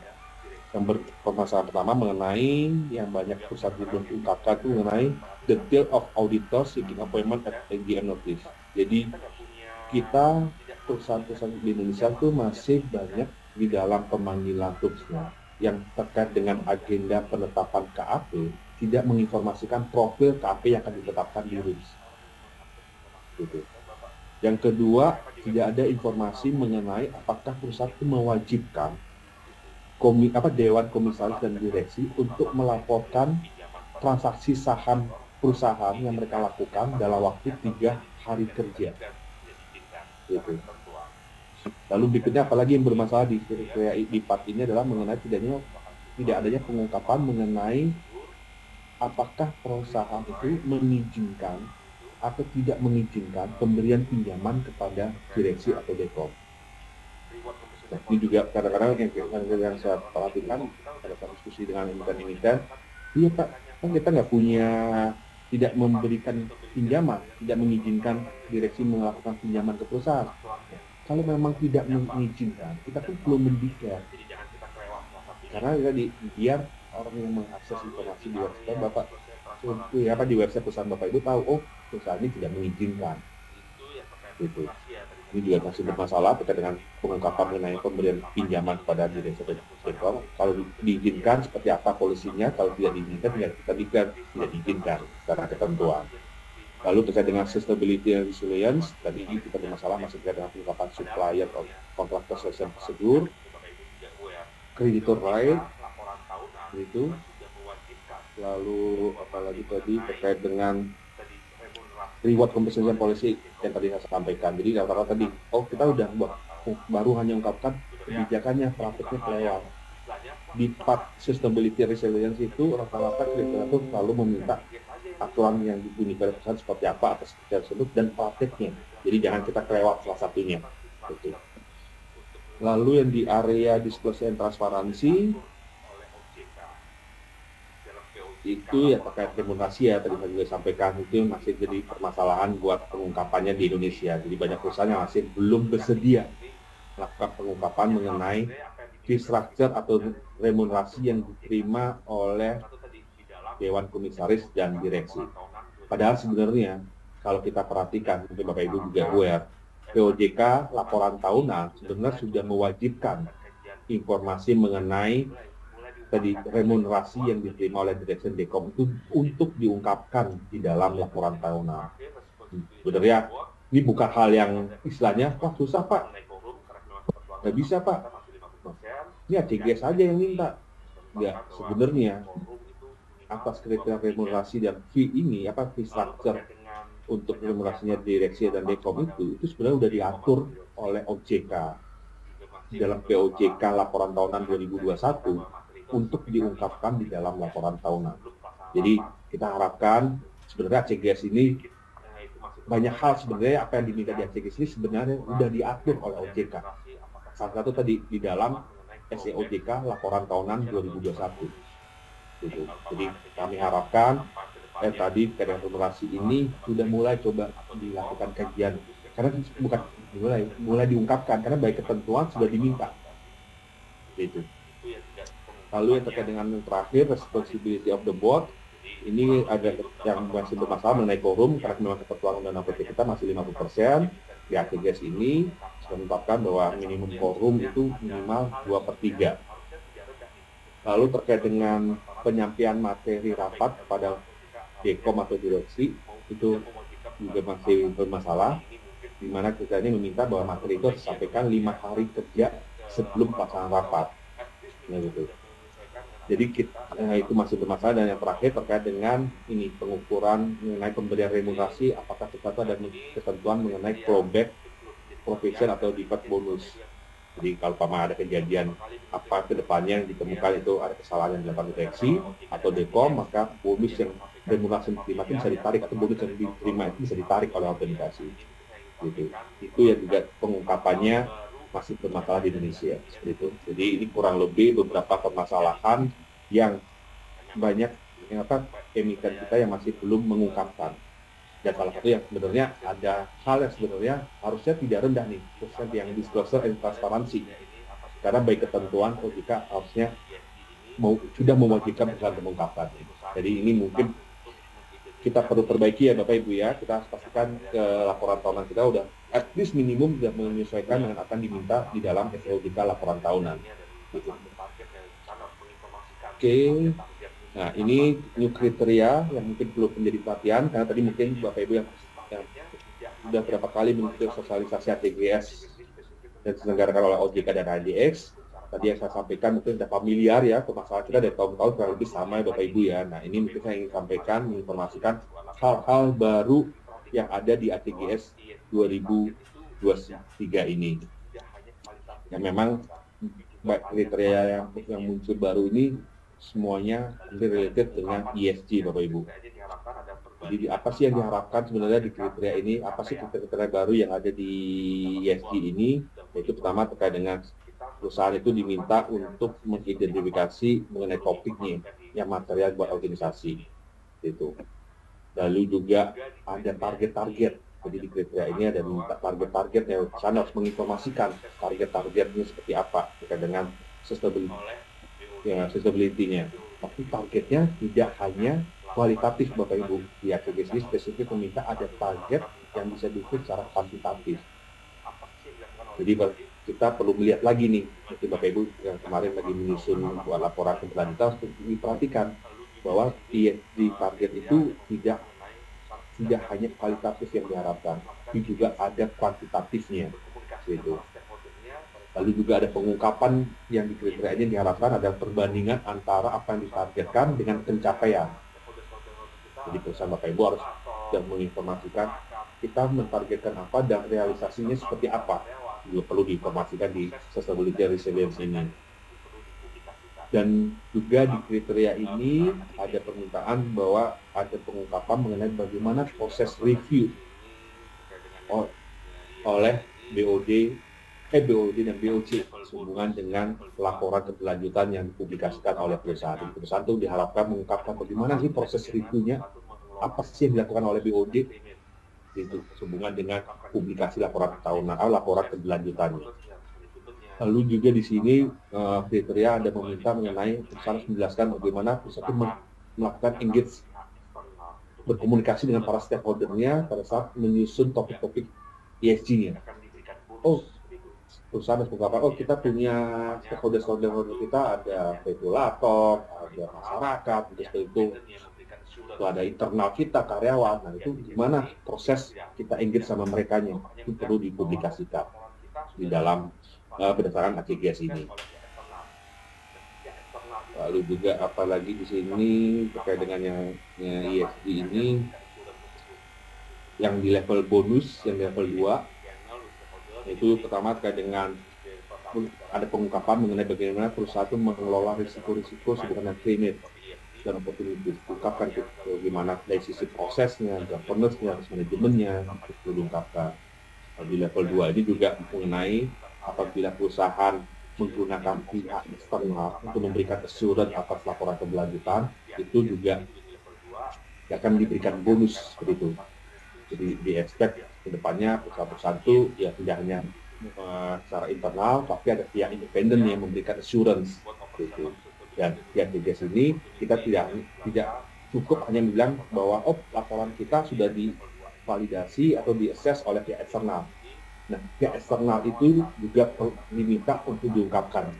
yang permasalahan pertama mengenai yang banyak perusahaan belum diungkapkan itu mengenai detail of auditors seeking appointment at AGM notice. Jadi kita perusahaan-perusahaan di Indonesia itu masih banyak di dalam pemanggilan tugasnya yang terkait dengan agenda penetapan KAP tidak menginformasikan profil KAP yang akan ditetapkan di RIMS. Gitu. Yang kedua, tidak ada informasi mengenai apakah perusahaan itu mewajibkan Dewan Komisaris dan Direksi untuk melaporkan transaksi saham perusahaan yang mereka lakukan dalam waktu 3 hari kerja. Gitu. Lalu berikutnya apalagi yang bermasalah di part ini adalah mengenai tidak adanya pengungkapan mengenai apakah perusahaan itu mengizinkan atau tidak mengizinkan pemberian pinjaman kepada direksi atau dekom. Nah, ini juga kadang-kadang yang saya perhatikan pada saat diskusi dengan emiten, iya Pak, kan kita tidak memberikan pinjaman, tidak mengizinkan direksi melakukan pinjaman ke perusahaan. Kalau memang tidak mengizinkan, kita pun belum mendeklar. Karena biar orang yang mengakses informasi di website Bapak, di website perusahaan Bapak Ibu tahu, perusahaan ini tidak mengizinkan. Gitu. Ini juga masih bermasalah terkait dengan pengungkapan mengenai pemberian pinjaman kepada direksi sektor. Kalau diizinkan seperti apa polisinya, kalau tidak diizinkan kita tidak diizinkan karena ketentuan. Lalu terkait dengan sustainability and resilience, tadi kita bermasalah masih terkait dengan pengungkapan supplier of contractor selection procedure, creditor right, itu. Lalu apalagi tadi terkait dengan reward compensation policy yang tadi saya sampaikan. Jadi rata-rata tadi, kita udah baru hanya ungkapkan kebijakannya, praktiknya kelewat. Di part sustainability resilience itu rata-rata kriteria itu selalu meminta aturan yang dibunyikan perusahaan seperti apa atas kriteria tersebut dan praktiknya. Jadi jangan kita kelewat salah satunya. Gitu. Lalu yang di area disclosure and transparansi, Itu ya terkait remunerasi ya, tadi saya juga sampaikan itu masih jadi permasalahan buat pengungkapannya di Indonesia. Jadi banyak perusahaan yang masih belum bersedia melakukan pengungkapan mengenai fee structure atau remunerasi yang diterima oleh Dewan Komisaris dan Direksi. Padahal sebenarnya kalau kita perhatikan, mungkin Bapak Ibu juga aware, POJK laporan tahunan sebenarnya sudah mewajibkan informasi mengenai tadi remunerasi yang diterima oleh Direksi Dekom itu untuk diungkapkan di dalam laporan tahunan. Sebenarnya ini bukan hal yang istilahnya, wah susah Pak, nggak bisa Pak, ini ACGS aja yang minta. Ya sebenarnya atas kriteria remunerasi dan fee ini, fee structure untuk remunerasinya Direksi dan Dekom itu sebenarnya sudah diatur oleh OJK dalam POJK laporan tahunan 2021 untuk diungkapkan di dalam laporan tahunan. Jadi kita harapkan sebenarnya ACGS ini banyak hal sebenarnya apa yang diminta di ACGS ini sebenarnya sudah diatur oleh OJK. Salah satu tadi di dalam SEOJK laporan tahunan 2021. Gitu. Jadi kami harapkan tadi remunerasi ini sudah mulai coba dilakukan kajian, karena bukan mulai diungkapkan karena baik ketentuan sudah diminta. Gitu. Lalu yang terkait dengan yang terakhir, responsibility of the board, ini ada yang masih bermasalah mengenai quorum, karena memang ketentuan undang-undang PT kita masih 50%. Di ACGS ini sudah menetapkan bahwa minimum quorum itu minimal 2/3. Lalu terkait dengan penyampaian materi rapat kepada Dekom atau Direksi, itu juga masih bermasalah, di mana kita ini meminta bahwa materi itu harus disampaikan 5 hari kerja sebelum pelaksanaan rapat. Nah, gitu. Jadi itu masih bermasalah. Dan yang terakhir terkait dengan ini pengukuran mengenai pemberian remunerasi, apakah kita ada ketentuan mengenai clawback provision atau deferred bonus. Jadi kalau ada kejadian apa ke depannya yang ditemukan itu ada kesalahan yang dilakukan Direksi atau Dekom, maka bonus yang remunerasi diterima itu bisa ditarik, atau bonus yang diterima itu bisa ditarik oleh organisasi. Gitu. Itu yang juga pengungkapannya masih bermasalah di Indonesia, seperti itu. Jadi ini kurang lebih beberapa permasalahan yang banyak emiten kita yang masih belum mengungkapkan. Dan salah satu yang sebenarnya ada hal yang sebenarnya harusnya tidak rendah nih, khususnya yang disclosure and transparansi. Karena baik ketentuan OJK harusnya sudah mewajibkan perusahaan mengungkapkan. Jadi ini mungkin kita perlu perbaiki ya Bapak Ibu ya. Kita harus pastikan ke laporan tahunan kita udah at least minimum sudah menyesuaikan dengan apa yang diminta di dalam SEOJK laporan tahunan. Gitu. Oke. Nah ini new kriteria yang mungkin perlu menjadi perhatian, karena tadi mungkin Bapak Ibu yang sudah berapa kali mengikuti sosialisasi ACGS dan diselenggarakan oleh OJK dan ADX. Tadi yang saya sampaikan mungkin sudah familiar ya, permasalahan kita dari tahun-tahun kurang lebih sama ya Bapak Ibu ya. Nah ini mungkin saya ingin sampaikan, menginformasikan hal-hal baru yang ada di ACGS 2023 ini. Yang memang kriteria yang muncul baru ini semuanya related dengan ESG Bapak Ibu. Jadi apa sih yang diharapkan sebenarnya di kriteria ini? Apa sih kriteria baru yang ada di ESG ini? Yaitu pertama terkait dengan perusahaan itu diminta untuk mengidentifikasi mengenai topiknya yang material buat organisasi. Itu. Lalu juga ada target-target. Jadi di kriteria ini ada minta target-target yang perusahaan harus menginformasikan target-targetnya seperti apa terkait dengan sustainability-nya. Tapi targetnya tidak hanya kualitatif Bapak Ibu. Di ACGS ini spesifik meminta ada target yang bisa diukur secara kuantitatif. Jadi kita perlu melihat lagi nih, seperti Bapak Ibu yang kemarin lagi menyusun buat laporan keberlanjutan, harus diperhatikan bahwa di target itu tidak hanya kualitatif yang diharapkan, tapi juga ada kuantitatifnya. Gitu. Lalu juga ada pengungkapan yang di kriteria ini diharapkan ada perbandingan antara apa yang ditargetkan dengan pencapaian. Jadi perusahaan Bapak Ibu harus sudah menginformasikan kita mentargetkan apa dan realisasinya seperti apa. Juga perlu diinformasikan di sustainability resilience ini. Dan juga di kriteria ini ada permintaan bahwa ada pengungkapan mengenai bagaimana proses review oleh BOD BOD dan BOC sehubungan dengan laporan keberlanjutan yang dipublikasikan oleh perusahaan. Perusahaan itu diharapkan mengungkapkan bagaimana sih proses reviewnya, apa sih yang dilakukan oleh BOD, itu sehubungan dengan publikasi laporan tahunan, laporan keberlanjutannya. Lalu juga di sini kriteria ada meminta mengenai perusahaan menjelaskan bagaimana perusahaan itu melakukan engage, berkomunikasi dengan para stakeholder-nya pada saat menyusun topik-topik ESG-nya. Oh, perusahaan harus mengungkapkan, oh kita punya stakeholder kita, ada regulator, ada masyarakat, seperti itu. Itu ada internal kita, karyawan. Nah itu gimana proses kita engage sama merekanya, itu perlu dipublikasikan di dalam berdasarkan ACGS ini. Lalu juga apalagi di sini terkait dengan yang ESG ini, yang di level bonus, yang di level 2, itu pertama terkait dengan ada pengungkapan mengenai bagaimana perusahaan itu mengelola risiko-risiko sebenarnya climate dan opportunity. Diungkapkan bagaimana dari sisi prosesnya, governance-nya, manajemennya, itu diungkapkan. Di level 2 ini juga mengenai apabila perusahaan menggunakan pihak eksternal untuk memberikan assurance atas laporan keberlanjutan, itu juga akan diberikan bonus seperti itu. Jadi di expect ke depannya perusahaan-perusahaan itu ya tidak hanya secara internal, tapi ada pihak independen yang memberikan assurance gitu. Dan di ACGS ini kita tidak cukup hanya bilang bahwa laporan kita sudah divalidasi atau diakses oleh pihak eksternal. Nah, pihak eksternal itu juga diminta untuk diungkapkan.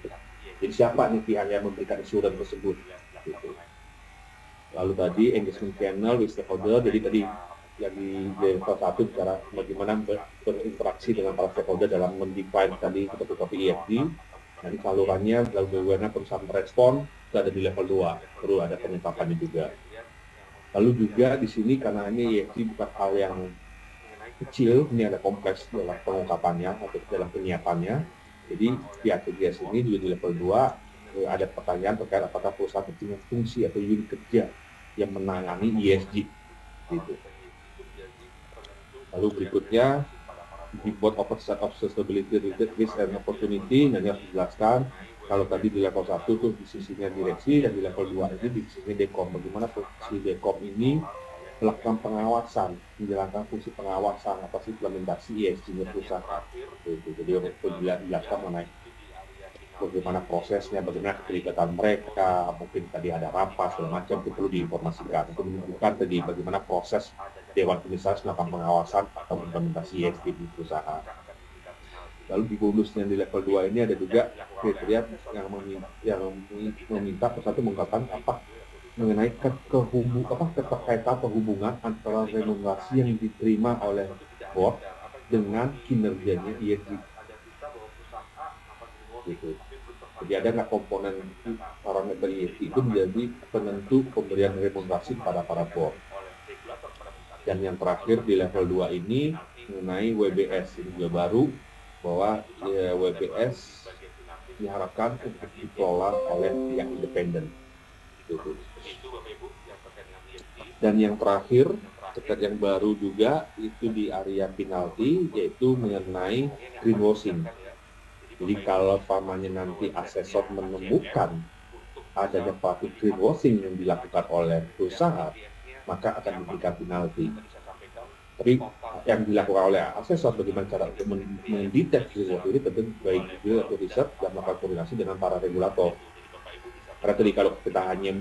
Jadi siapa nih pihak yang memberikan assurance tersebut? Gitu. Lalu tadi engagement channel with stakeholder, jadi tadi yang di level 1 bicara bagaimana berinteraksi dengan para stakeholder dalam mendefine tadi topik ESG. Nanti salurannya, lalu bagaimana perusahaan merespon, itu ada di level 2, perlu ada pengungkapannya juga. Lalu juga di sini karena ini ESG bukan hal yang kecil, ini ada kompleks dalam pengungkapannya atau dalam penyiapannya. Jadi di ACGS ini juga di level 2 ada pertanyaan terkait apakah perusahaan punya fungsi atau unit kerja yang menangani ESG. Gitu. Lalu berikutnya di Board Oversight of Sustainability Related Risk and Opportunity, yang harus dijelaskan kalau tadi di level 1 tuh di sisinya direksi, dan di level 2 ini di sisi Dekom. Bagaimana fungsi Dekom ini melakukan pengawasan, menjalankan fungsi pengawasan atas implementasi ESG-nya perusahaan. Jadi dijelaskan mengenai bagaimana prosesnya, bagaimana keterlibatan mereka, mungkin tadi ada rampas, segala macam, itu perlu diinformasikan. Itu menunjukkan tadi bagaimana proses Dewan Komisaris melakukan pengawasan atau implementasi ESG di perusahaan. Lalu di bonusnya di level 2 ini ada juga kriteria yang meminta perusahaan itu mengungkapkan apa mengenai keterkaitan atau hubungan antara remunerasi yang diterima oleh board dengan kinerjanya ESG. Gitu. Jadi ada nggak komponen parameter ESG itu menjadi penentu pemberian remunerasi kepada para board. Dan yang terakhir di level 2 ini mengenai WBS, ini juga baru bahwa WBS diharapkan untuk dikelola oleh pihak independen. Gitu. Dan yang terakhir terkait yang baru juga itu di area penalti, yaitu mengenai greenwashing. Jadi kalau pamannya nanti asesor menemukan adanya praktik greenwashing yang dilakukan oleh perusahaan, maka akan diberikan penalti. Tapi yang dilakukan oleh asesor bagaimana cara untuk mendeteksi greenwashing ini tentu baik juga atau riset dan melakukan koordinasi dengan para regulator. Karena tadi kalau kita hanya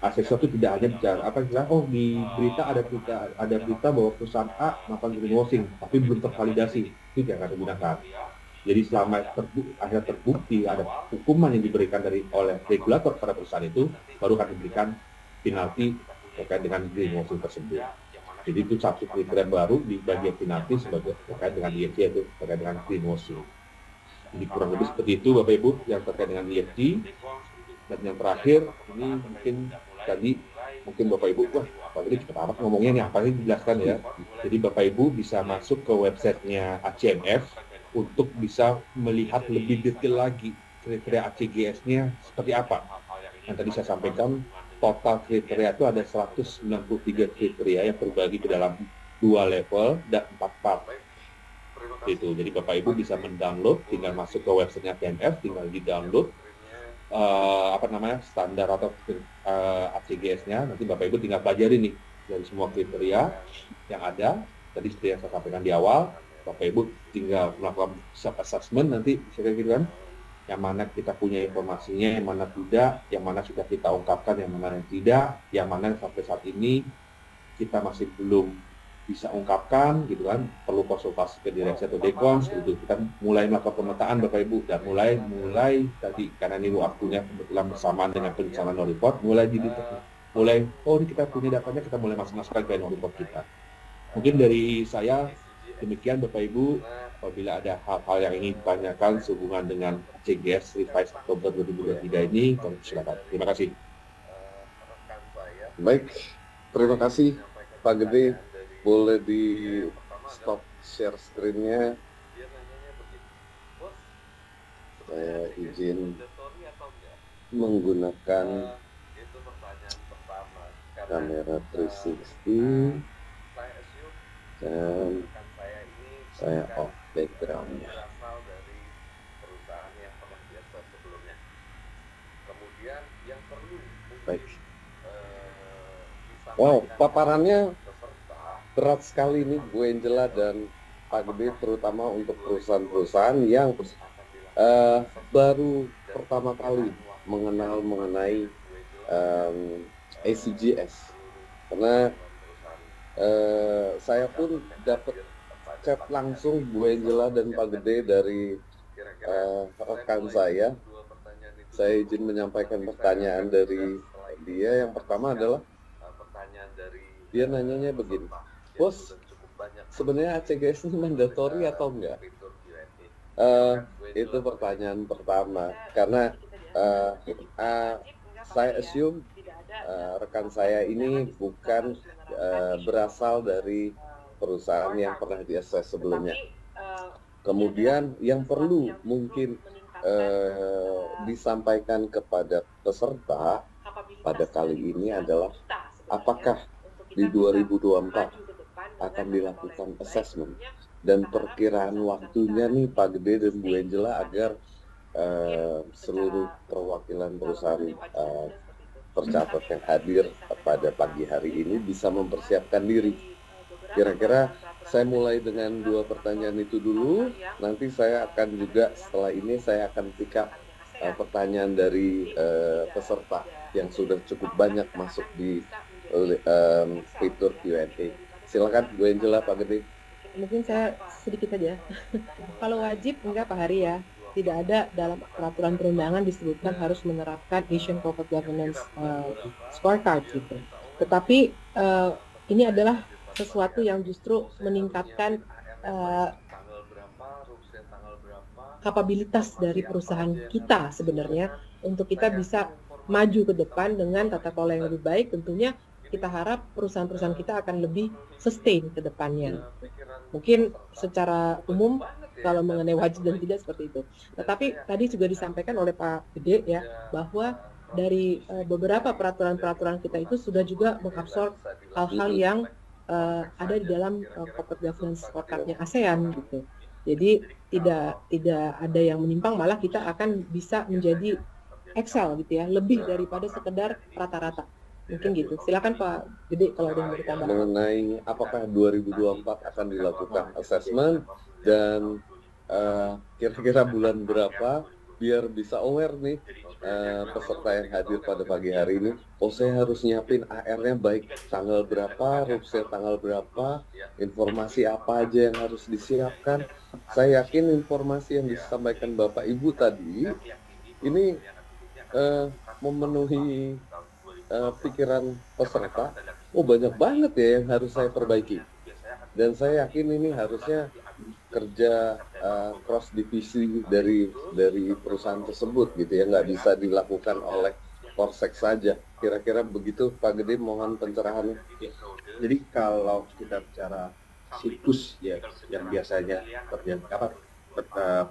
asesor itu tidak hanya bicara di berita ada berita bahwa perusahaan A melakukan greenwashing tapi belum tervalidasi, itu tidak akan digunakan. Jadi selama akhirnya terbukti ada hukuman yang diberikan oleh regulator pada perusahaan itu, baru akan diberikan penalti terkait dengan greenwashing tersebut. Jadi itu satu kriteria baru di bagian penalti sebagai terkait dengan ESG, yaitu terkait dengan greenwashing. Jadi kurang lebih seperti itu Bapak Ibu yang terkait dengan ESG. Dan yang terakhir ini mungkin tadi Bapak Ibu ini cepat amat ngomongnya nih, apa ini dijelaskan ya. Jadi Bapak Ibu bisa masuk ke websitenya ACMF untuk bisa melihat lebih detail lagi kriteria ACGS-nya seperti apa. Yang tadi saya sampaikan, total kriteria itu ada 193 kriteria yang terbagi ke dalam 2 level dan 4 part. Gitu. Jadi Bapak Ibu bisa mendownload, tinggal masuk ke websitenya PNF, tinggal di-download standar atau ACGS-nya. Nanti Bapak Ibu tinggal pelajari nih dari semua kriteria yang ada. Tadi seperti yang saya sampaikan di awal, Bapak Ibu tinggal melakukan self-assessment nanti, bisa gitu kan. Yang mana kita punya informasinya, yang mana tidak, yang mana sudah kita ungkapkan, yang mana yang tidak, yang mana sampai saat ini kita masih belum bisa ungkapkan, gitu kan, perlu konsultasi ke direksi atau dekons, gitu. Kita mulai melakukan pemetaan Bapak Ibu, dan mulai tadi, karena ini waktunya kebetulan bersamaan dengan perencanaan no report, mulai ini kita punya datanya, kita mulai masukkan ke no report kita. Mungkin dari saya, demikian Bapak Ibu. Apabila ada hal-hal yang ingin ditanyakan sehubungan dengan CGS Revised Oktober 2023 ini, silakan. Terima kasih. Baik, terima kasih Pak Gede. Boleh di stop share screen-nya. Saya izin menggunakan kamera 360 dan saya off background-nya. Baik. Wow, paparannya berat sekali nih Bu Angela dan Pak Gede, terutama untuk perusahaan-perusahaan yang baru pertama kali mengenai ACGS. Karena saya pun dapat chat langsung Bu Angela dan Pak Gede dari rekan saya. Saya izin menyampaikan pertanyaan dari dia. Yang pertama adalah dia nanyanya begini, Bos, sebenarnya ACGS ini mandatori atau enggak? Itu pertanyaan pertama, karena saya assume rekan saya ini bukan berasal dari perusahaan yang pernah diakses sebelumnya. Kemudian yang perlu mungkin disampaikan kepada peserta pada kali ini adalah apakah di 2024 akan dilakukan assessment dan perkiraan waktunya nih Pak Gede dan Bu Angela agar seluruh perwakilan perusahaan tercatat yang hadir pada pagi hari ini bisa mempersiapkan diri. Kira-kira saya mulai dengan 2 pertanyaan itu dulu. Nanti saya akan juga setelah ini saya akan pick up pertanyaan dari peserta yang sudah cukup banyak masuk di fitur Q&A. Silakan Bu Angela, Pak Gede. Mungkin saya sedikit aja. Kalau wajib enggak Pak Hari ya. Tidak ada dalam peraturan perundangan disebutkan harus menerapkan Asian Corporate Governance Scorecard gitu. Tetapi ini adalah sesuatu yang justru meningkatkan kapabilitas dari perusahaan kita sebenarnya untuk kita bisa maju ke depan dengan tata kelola yang lebih baik. Tentunya kita harap perusahaan-perusahaan kita akan lebih sustain ke depannya. Mungkin secara umum kalau mengenai wajib dan tidak seperti itu. Tetapi tadi juga disampaikan oleh Pak Gede ya bahwa dari beberapa peraturan-peraturan kita itu sudah juga mengabsorb hal-hal yang ada di dalam corporate governance scorecard-nya ASEAN gitu. Jadi tidak ada yang menyimpang, malah kita akan bisa menjadi excel gitu ya, lebih daripada sekedar rata-rata. Mungkin gitu. Silakan Pak Gede kalau ada yang mau ditambah. Mengenai apakah 2024 akan dilakukan assessment dan kira-kira bulan berapa biar bisa aware nih peserta yang hadir pada pagi hari ini. Oh, saya harus nyiapin AR-nya baik tanggal berapa, rupsnya tanggal berapa, informasi apa aja yang harus disiapkan. Saya yakin informasi yang disampaikan Bapak Ibu tadi ini memenuhi pikiran peserta. Oh, banyak banget ya yang harus saya perbaiki. Dan saya yakin ini harusnya kerja cross divisi dari perusahaan tersebut gitu ya, nggak bisa dilakukan oleh Polsek saja. Kira-kira begitu Pak Gede, mohon pencerahannya. Jadi kalau kita bicara siklus ya yang biasanya terjadi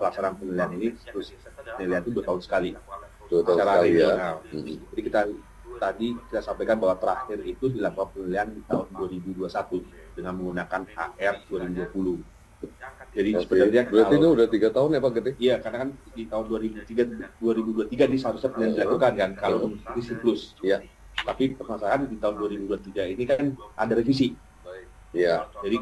pelaksanaan penilaian ini, terus penilaian itu 2 tahun sekali. 2 tahun secara sekali ya. Jadi kita sampaikan bahwa terakhir itu dilakukan penilaian di tahun 2021 dengan menggunakan AR 2020. Jadi sebenarnya berarti itu udah 3 tahun ya Pak Gede? Iya, karena kan di tahun 2023 ini seharusnya penelitian dilakukan kan kalau mengikuti siklus. Iya. Tapi permasalahan di tahun 2023 ini kan ada revisi. Iya. Jadi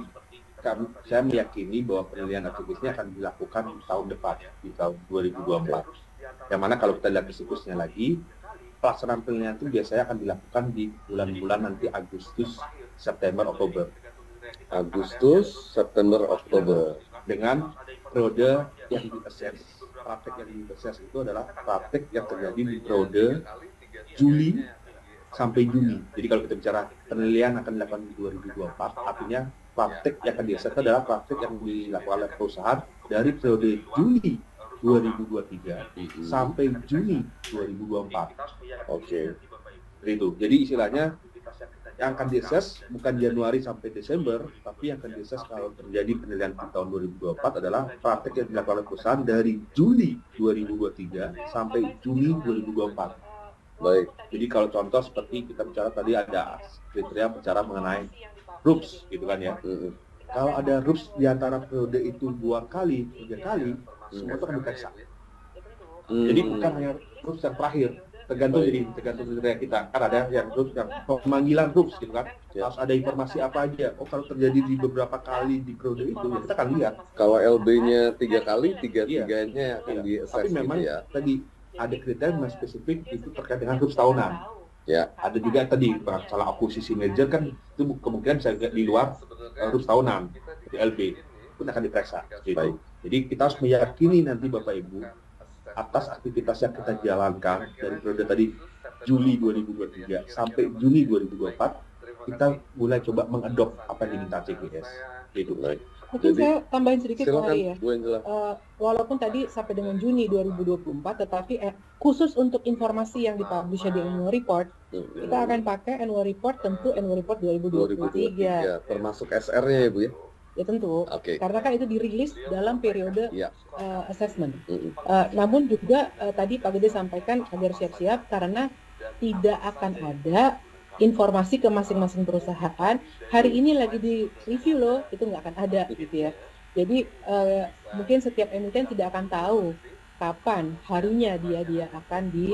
saya meyakini bahwa penelitian ACGS ini akan dilakukan di tahun depan, di tahun 2024. Yang mana kalau kita lihat siklusnya lagi, pelaksanaan penelitian itu biasanya akan dilakukan di bulan-bulan nanti Agustus, September, Oktober. Agustus, September, Oktober. Dengan periode yang di-assess. Praktek yang di-assess itu adalah praktek yang terjadi di periode Juli sampai Juni. Jadi kalau kita bicara penelitian akan dilakukan di 2024, artinya praktek yang akan di-assess adalah praktek yang dilakukan oleh perusahaan dari periode Juli 2023 sampai Juni 2024. Oke. Itu. Jadi istilahnya yang akan di-assess bukan Januari sampai Desember, tapi yang akan di-assess kalau terjadi penelitian di tahun 2024 adalah praktek yang dilakukan oleh perusahaan dari Juli 2023 sampai Juni 2024. Baik. Jadi kalau contoh seperti kita bicara tadi ada kriteria bicara mengenai RUPS gitu kan ya. Kalau ada RUPS di antara periode itu 2 kali, 3 kali, semua itu akan diperiksa. Jadi bukan hanya RUPS yang terakhir, tergantung kriteria kita. Kan ada yang RUPS yang pemanggilan RUPS gitu kan. Harus ada informasi apa aja. Oh kalau terjadi di beberapa kali di periode itu, ya kita akan lihat. Kalau LB-nya 3 kali, 3-3-nya akan di-assess. Tapi memang gitu ya. tadi ada kriteria yang spesifik itu terkait dengan RUPS tahunan. Ya. Ada juga tadi masalah akuisisi merger kan itu kemungkinan bisa di luar RUPS tahunan di LB pun akan diperiksa. Gitu. Baik. Jadi kita harus meyakini nanti Bapak Ibu atas aktivitas yang kita jalankan dari periode tadi Juli 2023 sampai Juni 2024 kita mulai coba mengadop apa yang diminta CGS. Gitu. Baik. Mungkin Jadi, saya tambahin sedikit Pak silakan, Ari ya. Bu Angela. Walaupun tadi sampai dengan Juni 2024, tetapi khusus untuk informasi yang dipublish di annual report, kita akan pakai annual report tentu annual report 2023. Termasuk SR-nya ya Bu ya? Ya tentu, Oke. karena kan itu dirilis dalam periode Ya. assessment. Namun juga tadi Pak Gede sampaikan agar siap-siap karena tidak akan ada informasi ke masing-masing perusahaan. Hari ini lagi di review loh, itu nggak akan ada gitu ya. Jadi mungkin setiap emiten tidak akan tahu kapan harinya dia akan di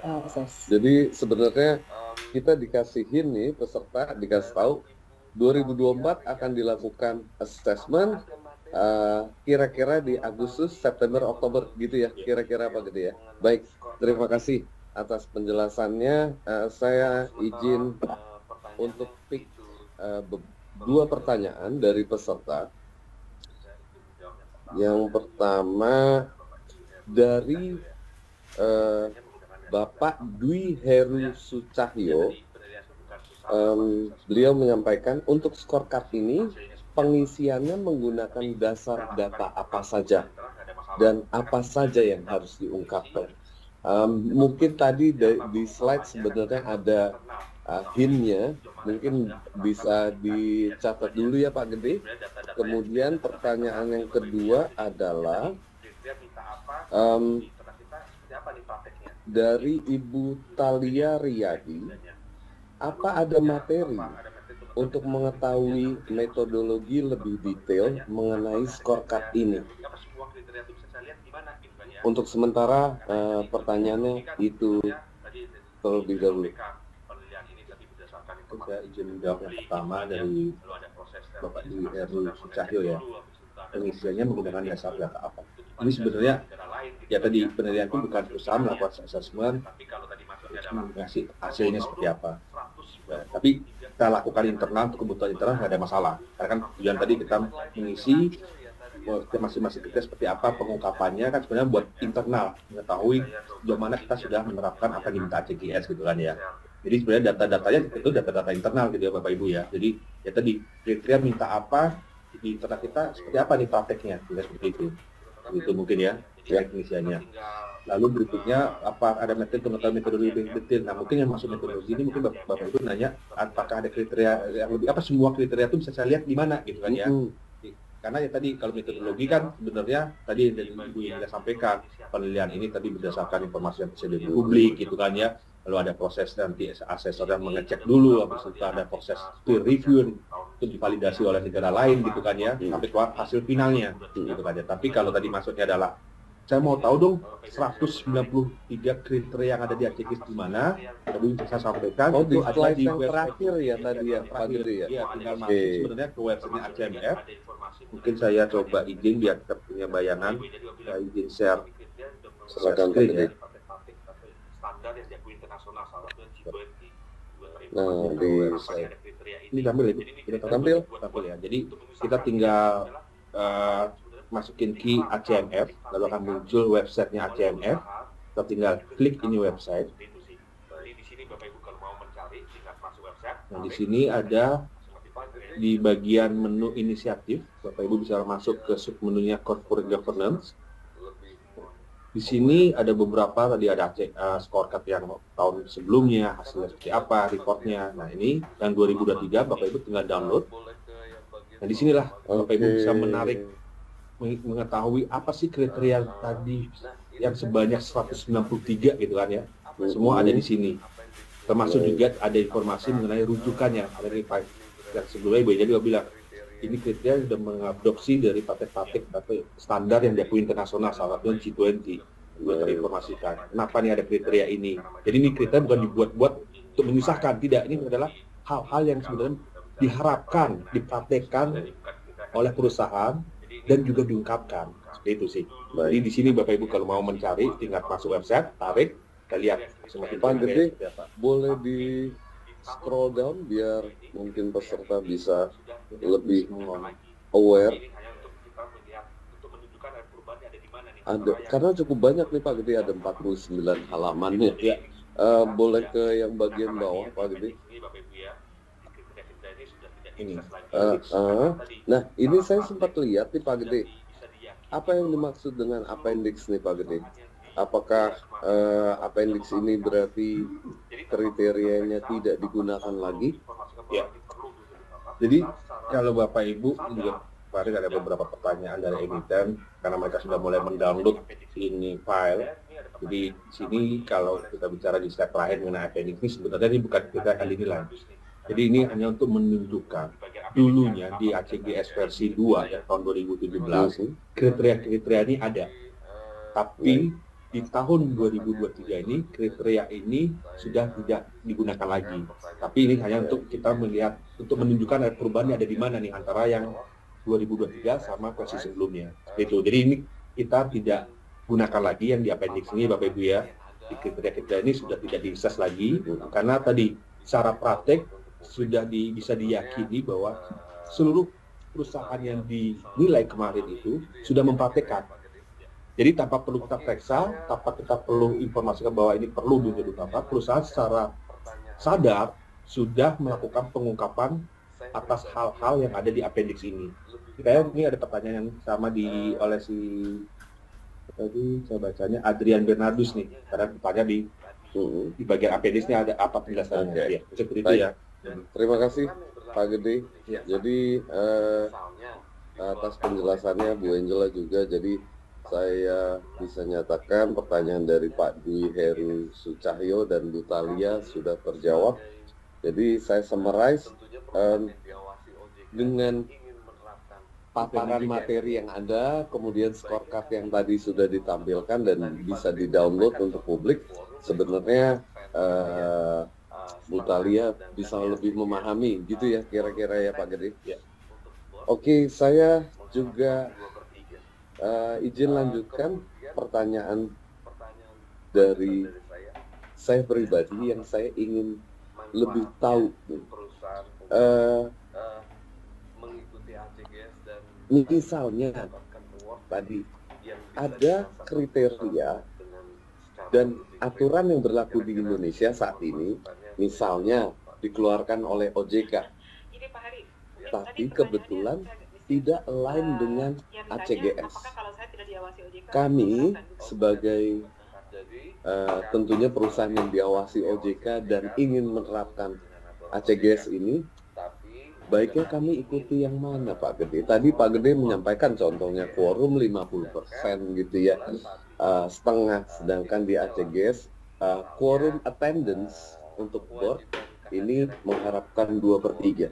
assess. Jadi sebenarnya kita dikasihin nih peserta dikasih tahu 2024 akan dilakukan assessment kira-kira di Agustus, September, Oktober gitu ya, kira-kira apa gitu ya. Baik, terima kasih atas penjelasannya. Saya izin untuk pick 2 pertanyaan dari peserta. Yang pertama dari Bapak Dwi Heru Sucahyo. Beliau menyampaikan untuk scorecard ini pengisiannya menggunakan dasar data apa saja dan apa saja yang harus diungkapkan. Mungkin tadi di slide sebenarnya ada hint-nya, mungkin bisa dicatat dulu ya Pak Gede. Kemudian pertanyaan yang kedua adalah dari Ibu Talia Riyadi. Apa ada materi untuk mengetahui metodologi lebih detail mengenai scorecard ini? Untuk sementara pertanyaannya itu terlebih dahulu. Saya izin menjawab yang pertama dari Bapak Dwi Heru Sucahyo ya. Pengisiannya menggunakan dasar data apa? Ini sebenarnya ya tadi penelitian itu bukan perusahaan melakukan assessment, ngasih hasilnya seperti apa. Nah, tapi kita lakukan internal untuk kebutuhan internal nggak ada masalah. Karena kan tujuan tadi kita mengisi masing-masing kita seperti apa pengungkapannya kan sebenarnya buat internal mengetahui sejauh mana kita sudah menerapkan apa yang diminta CGS gitu kan ya. Jadi sebenarnya data-datanya itu data-data internal gitu ya Bapak Ibu ya. Jadi ya tadi kriteria minta apa di internal kita seperti apa nih prakteknya, tidak seperti itu. Itu mungkin ya pengisiannya. Lalu berikutnya apa ada metode pengetahuan metodologi lebih detail. Nah mungkin yang masuk metodologi ini mungkin Bapak Ibu nanya apakah ada kriteria yang lebih apa semua kriteria itu bisa saya lihat di mana gitu kan ya. Karena ya tadi kalau metodologi kan sebenarnya tadi dari Ibu yang saya sampaikan penelitian ini tadi berdasarkan informasi yang tersedia di publik gitu kan ya. lalu ada proses nanti asesor yang mengecek dulu, habis itu ada proses peer review itu divalidasi oleh negara lain gitu kan ya, sampai keluar hasil finalnya gitu kan ya. Tapi kalau tadi maksudnya adalah saya mau tahu dong 193 kriteria yang ada di ACGS di mana, tadi saya sampaikan di itu ada slide di yang website terakhir ya tadi ya Pak Gede ya. Iya, tinggal masuk sebenarnya ke website ACMF. Mungkin saya coba izin biar kita punya bayangan. Saya izin share. Silakan Pak screen Gede. ya. Standar yang diakui internasional, salah satunya G20. Nah, di slide. Ini tampil ya, Bu? Kita Tampil? Tampil ya. Jadi kita tinggal masukin key ACMF, lalu akan muncul websitenya ACMF. Kita tinggal klik ini website. Jadi di sini Bapak Ibu kalau mau mencari, tinggal masuk website. Nah, di sini ada di bagian menu inisiatif, Bapak Ibu bisa masuk ke submenunya Corporate Governance. Di sini ada beberapa, tadi ada scorecard yang tahun sebelumnya, hasilnya seperti apa, reportnya. Nah, ini yang 2023, Bapak Ibu tinggal download. Nah, disinilah Bapak Ibu bisa menarik, mengetahui apa sih kriteria tadi yang sebanyak 193 gitu kan ya. Semua ada di sini. Termasuk juga ada informasi mengenai rujukannya. Ada di yang sebelumnya Ibu juga bilang, ini kriteria sudah mengadopsi dari patek-patek standar yang diakui internasional, salah satunya G20. Gue terinformasikan. Kenapa nih ada kriteria ini? Jadi ini kriteria bukan dibuat-buat untuk menyusahkan, tidak. Ini adalah hal-hal yang sebenarnya diharapkan, dipraktekkan oleh perusahaan dan juga diungkapkan. Seperti itu sih. Jadi di sini Bapak Ibu kalau mau mencari, tinggal masuk website, tarik, kita lihat. Pak Gede, boleh di scroll down biar mungkin peserta bisa lebih aware. Ada, karena cukup banyak nih Pak Gede, ada 49 halamannya. Ya. Boleh ke yang bagian bawah Pak Gede. Ini. Nah, ini saya sempat lihat nih Pak Gede. Apa yang dimaksud dengan appendix nih Pak Gede? Apakah appendix ini berarti kriterianya tidak digunakan lagi? Ya. Jadi kalau Bapak Ibu juga kemarin ada beberapa pertanyaan dari emiten karena mereka sudah mulai mendownload ini file. Jadi di sini kalau kita bicara di slide terakhir mengenai appendix ini sebenarnya ini bukan kita kali ini lagi. Jadi ini hanya untuk menunjukkan dulunya di ACGS versi 2 ya tahun 2017 kriteria-kriteria ini ada. Tapi di tahun 2023 ini kriteria ini sudah tidak digunakan lagi. Tapi ini hanya untuk kita melihat, untuk menunjukkan perubahannya ada di mana nih antara yang 2023 sama versi sebelumnya. Itu. Jadi ini kita tidak gunakan lagi yang di appendix ini Bapak Ibu ya. Di kriteria-kriteria ini sudah tidak di-access lagi karena tadi secara praktek sudah bisa diyakini bahwa seluruh perusahaan yang dinilai kemarin itu sudah mempraktekkan. Jadi tanpa perlu kita periksa, tanpa kita perlu informasikan bahwa ini perlu menjadi apa, perusahaan secara sadar sudah melakukan pengungkapan atas hal-hal yang ada di appendix ini. Kayak ini ada pertanyaan yang sama oleh si tadi saya bacanya Adrian Bernardus nih, karena bertanya di bagian appendix ini ada apa penjelasannya. Ya, seperti itu ya. Terima kasih Pak Gede. Ya. Jadi atas penjelasannya Bu Angela juga. Jadi saya bisa nyatakan pertanyaan dari Pak Dwi Heru Sucahyo dan Bu Talia sudah terjawab. Jadi saya summarize dengan paparan materi yang ada, kemudian scorecard yang tadi sudah ditampilkan dan bisa di-download untuk publik. Sebenarnya Bu Talia bisa lebih memahami gitu ya kira-kira ya Pak Gede. Ya. Oke, saya juga izin lanjutkan pertanyaan dari saya pribadi yang saya ingin lebih tahu. Misalnya tadi ada kriteria dan aturan yang berlaku di Indonesia saat ini, misalnya dikeluarkan oleh OJK, tapi kebetulan tidak align dengan ACGS. Kami sebagai tentunya perusahaan yang diawasi OJK dan ingin menerapkan ACGS ini, baiknya kami ikuti yang mana Pak Gede? Tadi Pak Gede menyampaikan contohnya quorum 50% gitu ya, setengah, sedangkan di ACGS quorum attendance untuk board ini mengharapkan 2/3.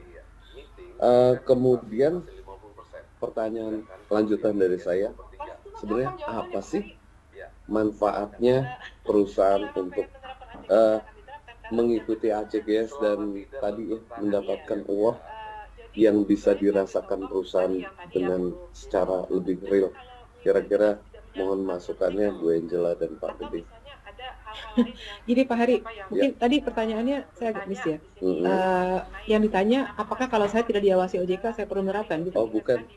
Kemudian pertanyaan lanjutan dari saya, sebenarnya apa sih manfaatnya perusahaan untuk mengikuti ACGS dan tadi mendapatkan award yang bisa dirasakan perusahaan dengan secara lebih real? Kira-kira mohon masukannya Bu Angela dan Pak Gede. Jadi Pak Hari, mungkin tadi pertanyaannya saya agak miss ya. Yang ditanya, apakah kalau saya tidak diawasi OJK saya perlu menerapkan? Gitu? Oh bukan.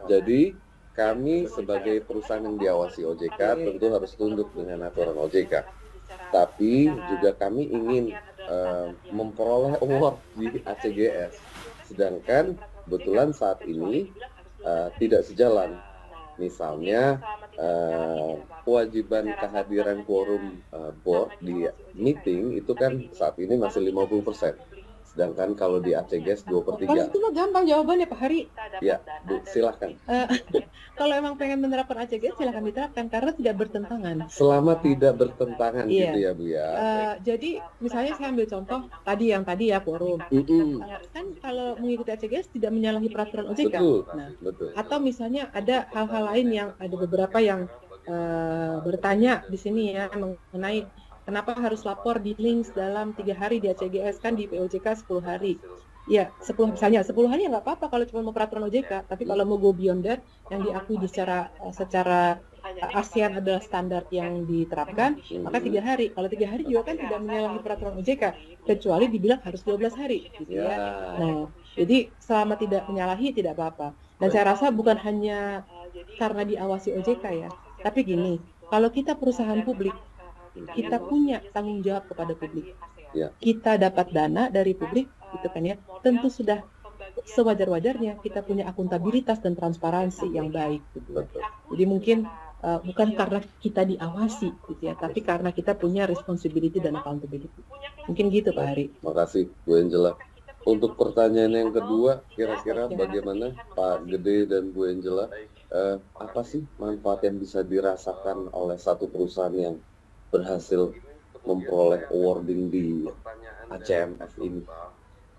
Jadi kami sebagai perusahaan yang diawasi OJK tentu harus tunduk dengan aturan OJK. Tapi juga kami ingin memperoleh award di ACGS. Sedangkan kebetulan saat ini tidak sejalan. Misalnya kewajiban kehadiran quorum board di meeting itu kan saat ini masih 50%. Sedangkan kalau di ACGS 2/3. Kalau itu mah gampang jawabannya Pak Hari. Ya, Bu, silahkan. Kalau emang pengen menerapkan ACGS silahkan diterapkan karena tidak bertentangan. Selama tidak bertentangan gitu ya Bu ya. Jadi misalnya saya ambil contoh yang tadi ya quorum. Kan kalau mengikuti ACGS tidak menyalahi peraturan OJK. Betul. Nah, Betul. atau misalnya ada hal-hal lain yang ada beberapa yang bertanya di sini ya mengenai kenapa harus lapor di links dalam 3 hari di ACGS, kan di POJK 10 hari. Ya, 10 hari ya nggak apa-apa kalau cuma mau peraturan OJK, tapi kalau mau go beyond that, yang diakui secara ASEAN adalah standar yang diterapkan, maka 3 hari. Kalau 3 hari juga kan tidak menyalahi peraturan OJK, kecuali dibilang harus 12 hari. Gitu ya. Nah, jadi selama tidak menyalahi tidak apa-apa. Dan saya rasa bukan hanya karena diawasi OJK ya, tapi gini, kalau kita perusahaan publik, kita punya tanggung jawab kepada publik. Ya. Kita dapat dana dari publik, gitu kan ya. Tentu sudah sewajar-wajarnya kita punya akuntabilitas dan transparansi yang baik. Gitu. Jadi mungkin bukan karena kita diawasi, gitu ya, tapi karena kita punya responsibility dan accountability. Mungkin gitu Pak Hari. Makasih Bu Angela. Untuk pertanyaan yang kedua, kira-kira bagaimana Pak Gede dan Bu Angela? Apa sih manfaat yang bisa dirasakan oleh satu perusahaan yang berhasil memperoleh awarding di ACMF ini?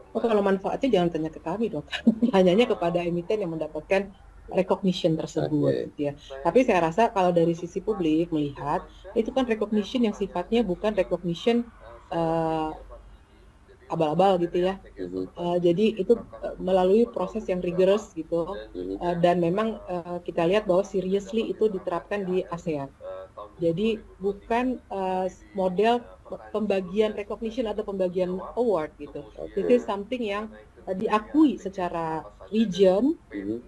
Oh, kalau manfaatnya jangan tanya ke kami dong, tanyanya kepada emiten yang mendapatkan recognition tersebut. Gitu ya. Tapi saya rasa kalau dari sisi publik melihat, itu kan recognition yang sifatnya bukan recognition abal-abal gitu ya. Jadi itu melalui proses yang rigorous gitu, dan memang kita lihat bahwa seriously itu diterapkan di ASEAN. Jadi bukan model pembagian recognition atau pembagian award gitu. Itu something yang diakui secara region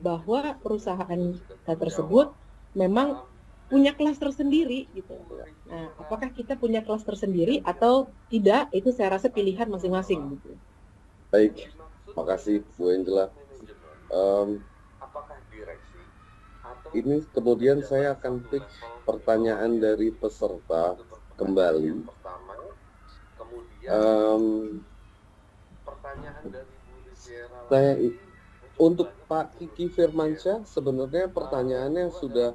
bahwa perusahaan tersebut memang punya kelas tersendiri gitu. Nah, apakah kita punya kelas tersendiri atau tidak? Itu saya rasa pilihan masing-masing gitu. Baik, makasih Bu Angela. Ini kemudian saya akan pick pertanyaan dari peserta kembali. Saya untuk Pak Kiki Firmansyah sebenarnya pertanyaannya sudah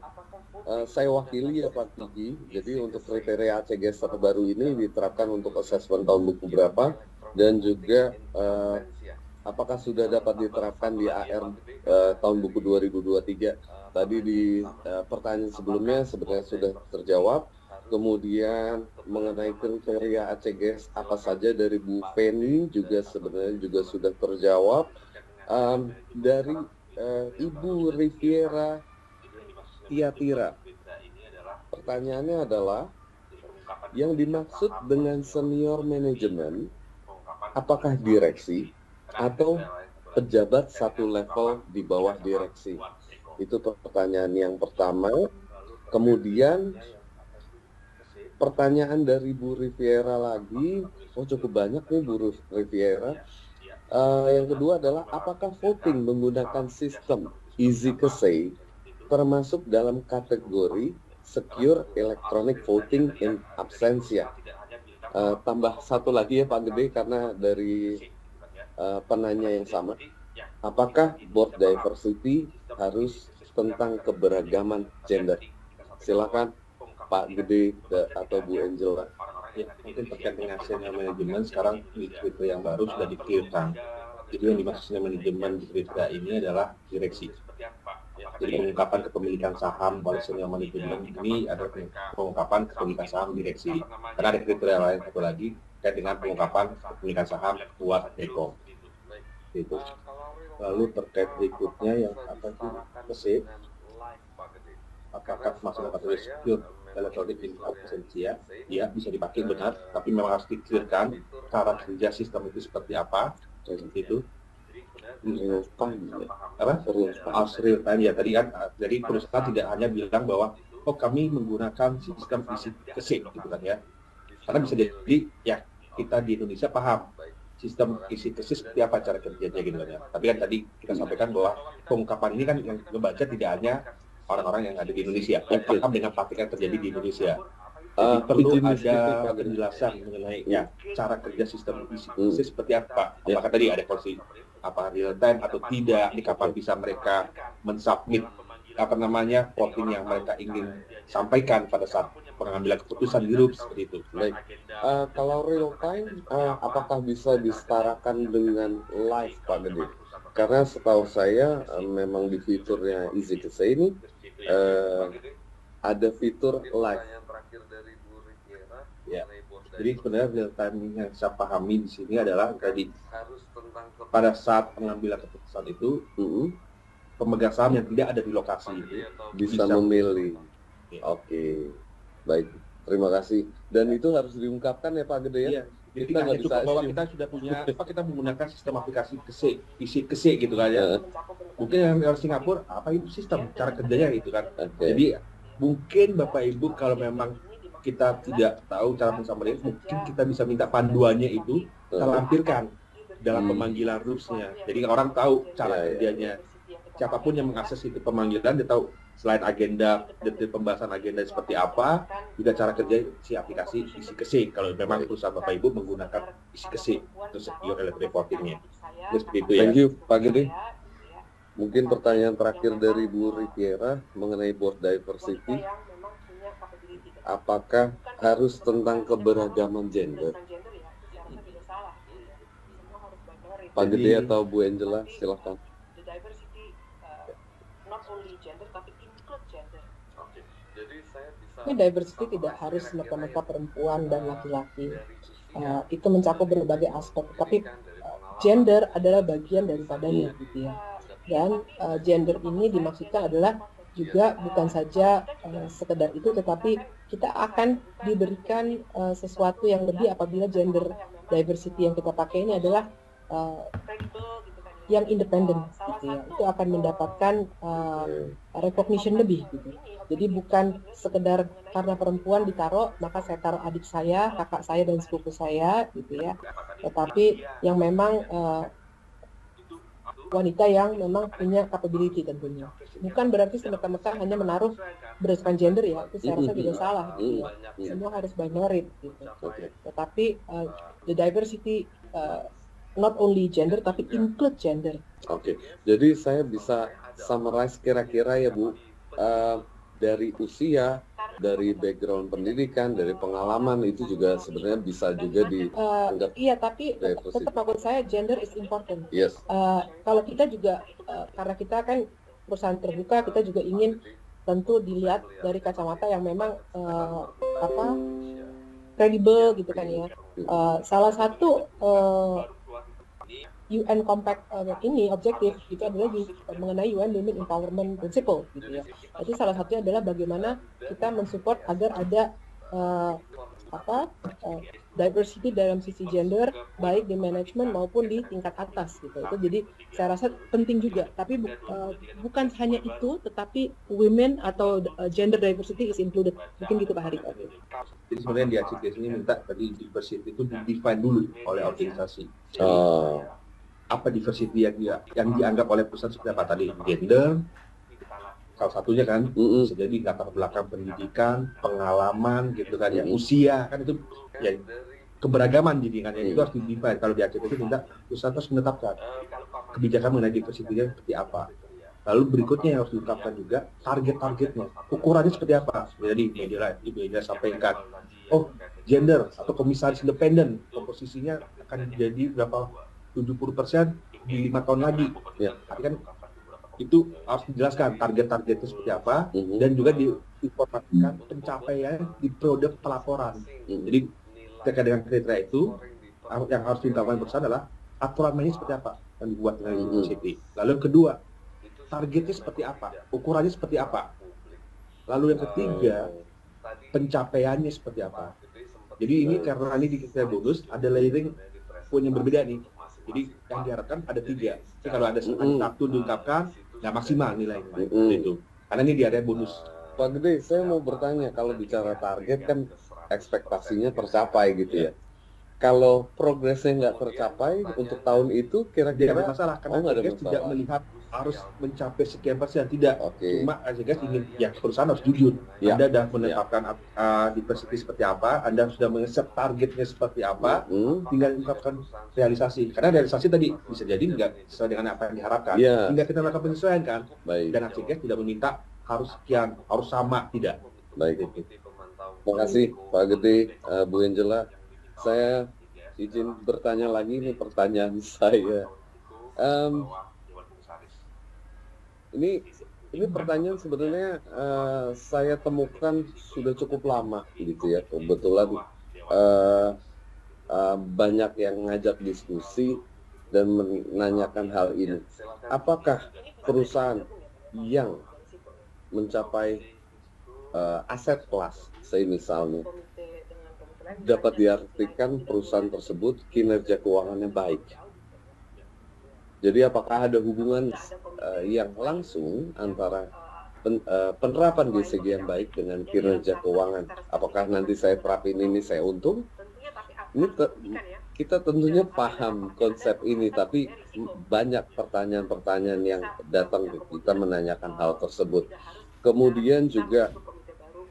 saya wakili ya Pak Kiki. Jadi untuk kriteria ACGS terbaru ini diterapkan untuk asesmen tahun buku berapa dan juga apakah sudah dapat diterapkan di AR tahun buku 2023? Tadi di pertanyaan sebelumnya sebenarnya sudah terjawab. Kemudian mengenai kriteria ACGS apa saja dari Bu Penny juga sebenarnya juga sudah terjawab. Dari Ibu Riviera Tiatira, pertanyaannya adalah yang dimaksud dengan senior manajemen apakah direksi atau pejabat satu level di bawah direksi? Itu pertanyaan yang pertama. Kemudian pertanyaan dari Bu Riviera lagi, cukup banyak nih Bu Riviera. Yang kedua adalah apakah voting menggunakan sistem easy say termasuk dalam kategori secure electronic voting in absentia? Tambah satu lagi ya Pak Gede karena dari penanya yang sama. Apakah board diversity harus tentang keberagaman gender? Silakan Pak Gede atau Bu Angela. Ya, mungkin terkait dengan senior manajemen sekarang di kriteria yang baru sudah di-clearkan. Jadi yang dimaksud senior manajemen di kriteria ini adalah direksi. Jadi pengungkapan kepemilikan saham oleh senior manajemen ini adalah pengungkapan kepemilikan saham direksi. Karena ada kriteria lain satu lagi terkait dengan pengungkapan kepemilikan saham ketua Dekom. Itu. Lalu terkait berikutnya yang apa sih kesip? Apakah masuk kategori secure electronic information ya? Ya, bisa dipakai benar, tapi memang harus dikliarkan cara kerja sistem itu seperti apa. Seperti itu. Real time ya. Apa? Real time. Real time ya tadi kan. Jadi perusahaan tidak hanya bilang bahwa oh kami menggunakan sistem fisik kesip gitu kan ya. Karena bisa jadi ya kita di Indonesia paham sistem isi kesip seperti apa cara kerjanya gitu kan ya. Tapi kan tadi kita sampaikan bahwa pengungkapan ini kan yang membaca tidak hanya orang-orang yang ada di Indonesia, paham dengan praktik yang terjadi di Indonesia. Jadi perlu ada penjelasan mengenai ya cara kerja sistem isi seperti apa. Apakah tadi ada porsi apa real time atau tidak, ini kapan bisa mereka mensubmit apa namanya voting yang mereka ingin sampaikan pada saat pengambilan keputusan di grup seperti itu. Baik. Kalau real time, apakah bisa disetarakan dengan live Pak Gede? Karena setahu saya memang di fiturnya EasyKC ini ada fitur live. Ya. Jadi sebenarnya real time yang saya pahami di sini adalah tadi pada saat pengambilan keputusan itu pemegang saham yang tidak ada di lokasi itu bisa memilih. Ya. Oke, baik. Terima kasih. Dan itu harus diungkapkan ya Pak Gede ya. Iya. Jadi kita nggak bisa bahwa kita sudah punya apa kita menggunakan sistem aplikasi KC, isi KC gitu kan ya. Mungkin yang dari Singapura apa itu sistem cara kerjanya gitu kan. Okay. Jadi mungkin Bapak Ibu kalau memang kita tidak tahu cara mensampaikan, mungkin kita bisa minta panduannya itu kita lampirkan dalam pemanggilan rules-nya. Jadi orang tahu cara kerjanya. Siapapun yang mengakses itu pemanggilan dia tahu selain agenda, detail pembahasan agenda seperti apa, juga cara kerja si aplikasi isi KC. Kalau memang perusahaan Bapak Ibu menggunakan isi KC untuk secure electronic reporting-nya. Jadi seperti itu ya. Thank you Pak Gede. Mungkin pertanyaan terakhir dari Bu Riviera mengenai board diversity. Apakah harus tentang keberagaman gender? Pak Gede atau Bu Angela, silakan. Ini diversity tidak harus merta-merta perempuan dan laki-laki. Itu mencakup berbagai aspek. Tapi gender adalah bagian daripadanya, gitu ya. Dan gender ini dimaksudkan adalah juga bukan saja sekedar itu, tetapi kita akan diberikan sesuatu yang lebih apabila gender diversity yang kita pakai ini adalah yang independen, gitu ya. Itu akan mendapatkan recognition lebih, gitu. Jadi bukan sekedar karena perempuan ditaruh, maka saya taruh adik saya, kakak saya, dan sepupu saya, gitu ya. Tetapi yang memang wanita yang memang punya capability tentunya. Bukan berarti semata-mata hanya menaruh berdasarkan gender ya, itu saya rasa juga salah, gitu ya. Semua harus by merit, gitu. Tetapi the diversity not only gender, tapi include gender. Oke, jadi saya bisa summarize kira-kira ya Bu, dari usia, dari background pendidikan, dari pengalaman itu juga sebenarnya bisa juga dianggap. Iya, tapi tetap menurut saya gender is important. Yes. Kalau kita juga karena kita kan perusahaan terbuka, kita juga ingin tentu dilihat dari kacamata yang memang kredibel gitu kan ya. Salah satu UN Compact ini objektif itu adalah mengenai UN Women Empowerment Principle gitu ya. Jadi salah satunya adalah bagaimana kita mensupport agar ada diversity dalam sisi gender baik di manajemen maupun di tingkat atas gitu. Itu jadi saya rasa penting juga. Tapi bukan hanya itu, tetapi women atau gender diversity is included. Mungkin gitu Pak Hari. Jadi sebenarnya di ACKS ini minta tadi diversity itu di-define dulu oleh organisasi. Apa diversity yang dianggap oleh perusahaan seperti apa tadi? Gender, salah satunya kan, bisa jadi latar belakang pendidikan, pengalaman gitu kan ya, usia kan itu ya keberagaman jaringannya itu harus di-define. Kalau di ACKS itu minta perusahaan harus menetapkan kebijakan mengenai diversity-nya seperti apa. Lalu berikutnya yang harus ditetapkan juga target-targetnya, ukurannya seperti apa. Jadi media sampaikan oh gender atau komisaris independen komposisinya akan jadi berapa 70% di 5 tahun lagi. Ya, tapi kan itu harus dijelaskan target-targetnya seperti apa dan juga diinformasikan pencapaian di periode pelaporan. Jadi terkait dengan kriteria itu yang harus dilakukan bersama adalah aturan mainnya seperti apa yang dibuat dengan ICT. Lalu yang kedua, targetnya seperti apa, ukurannya seperti apa. Lalu yang ketiga, pencapaiannya seperti apa. Jadi ini karena ini di kriteria bonus ada layering poin yang berbeda nih. Jadi yang diharapkan ada 3. Jadi kalau ada satu diungkapkan, nggak maksimal nilainya. Itu. Karena ini di area bonus. Pak Gede, saya mau bertanya, kalau bicara target kan ekspektasinya tercapai gitu ya. Kalau progresnya nggak tercapai untuk tahun itu, kira-kira tidak ada masalah karena ACGS tidak melihat harus mencapai sekian persen, tidak. Cuma ACGS ingin ya perusahaan harus jujur. Anda sudah menetapkan diversity seperti apa, Anda sudah mengeset targetnya seperti apa, tinggal mengungkapkan realisasi. Karena realisasi tadi bisa jadi nggak sesuai dengan apa yang diharapkan. Tinggal kita melakukan penyesuaian kan. Dan ACGS tidak meminta harus sekian, harus sama, tidak. Baik. Terima kasih Pak Gede, Bu Angela. Saya izin bertanya lagi, ini pertanyaan saya. Ini pertanyaan sebenarnya saya temukan sudah cukup lama gitu ya. Kebetulan banyak yang ngajak diskusi dan menanyakan hal ini. Apakah perusahaan yang mencapai aset kelas, misalnya, dapat diartikan perusahaan tersebut kinerja keuangannya baik? Jadi apakah ada hubungan yang langsung antara penerapan GCG yang baik dengan kinerja keuangan? Apakah nanti saya terapin ini saya untung? Ini kita tentunya paham konsep ini, tapi banyak pertanyaan-pertanyaan yang datang ke kita menanyakan hal tersebut. Kemudian juga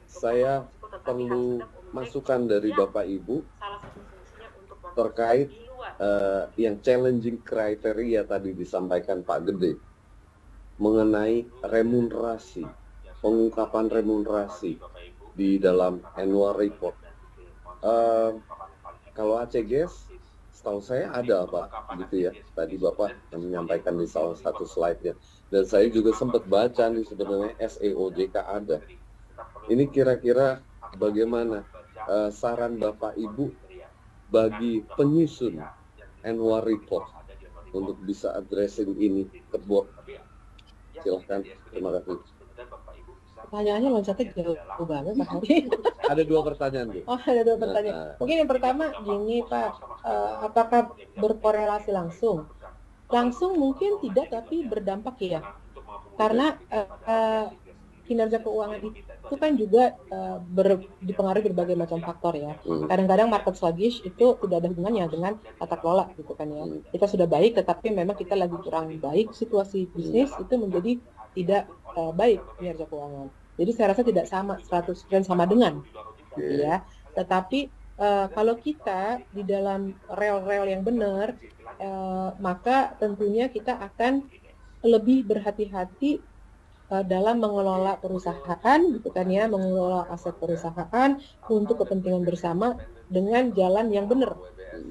saya perlu masukan dari Bapak Ibu terkait yang challenging kriteria tadi disampaikan Pak Gede mengenai remunerasi, pengungkapan remunerasi di dalam annual report. Kalau ACGS, setahu saya ada Pak, gitu ya. Tadi Bapak yang menyampaikan di salah satu slide-nya. Dan saya juga sempat baca nih sebenarnya SEOJK ada. Ini kira-kira bagaimana saran Bapak Ibu bagi penyusun annual report untuk bisa addressing ini ke board? Silahkan, terima kasih. Pertanyaannya loncatnya jauh banget Pak Hari. Ada 2 pertanyaan, Bu. Oh, ada 2 pertanyaan. Mungkin yang pertama gini Pak, apakah berkorelasi langsung? Langsung mungkin tidak, tapi berdampak ya. Karena kinerja keuangan itu kan juga dipengaruhi berbagai macam faktor ya. Kadang-kadang market sluggish itu tidak ada hubungannya dengan tata kelola gitu kan ya. Kita sudah baik, tetapi memang kita lagi kurang baik, situasi bisnis itu menjadi tidak baik kinerja keuangan. Jadi saya rasa tidak sama 100% sama dengan gitu ya. Tetapi kalau kita di dalam rel-rel yang benar, maka tentunya kita akan lebih berhati-hati dalam mengelola perusahaan, gitu kan ya, mengelola aset perusahaan untuk kepentingan bersama dengan jalan yang benar.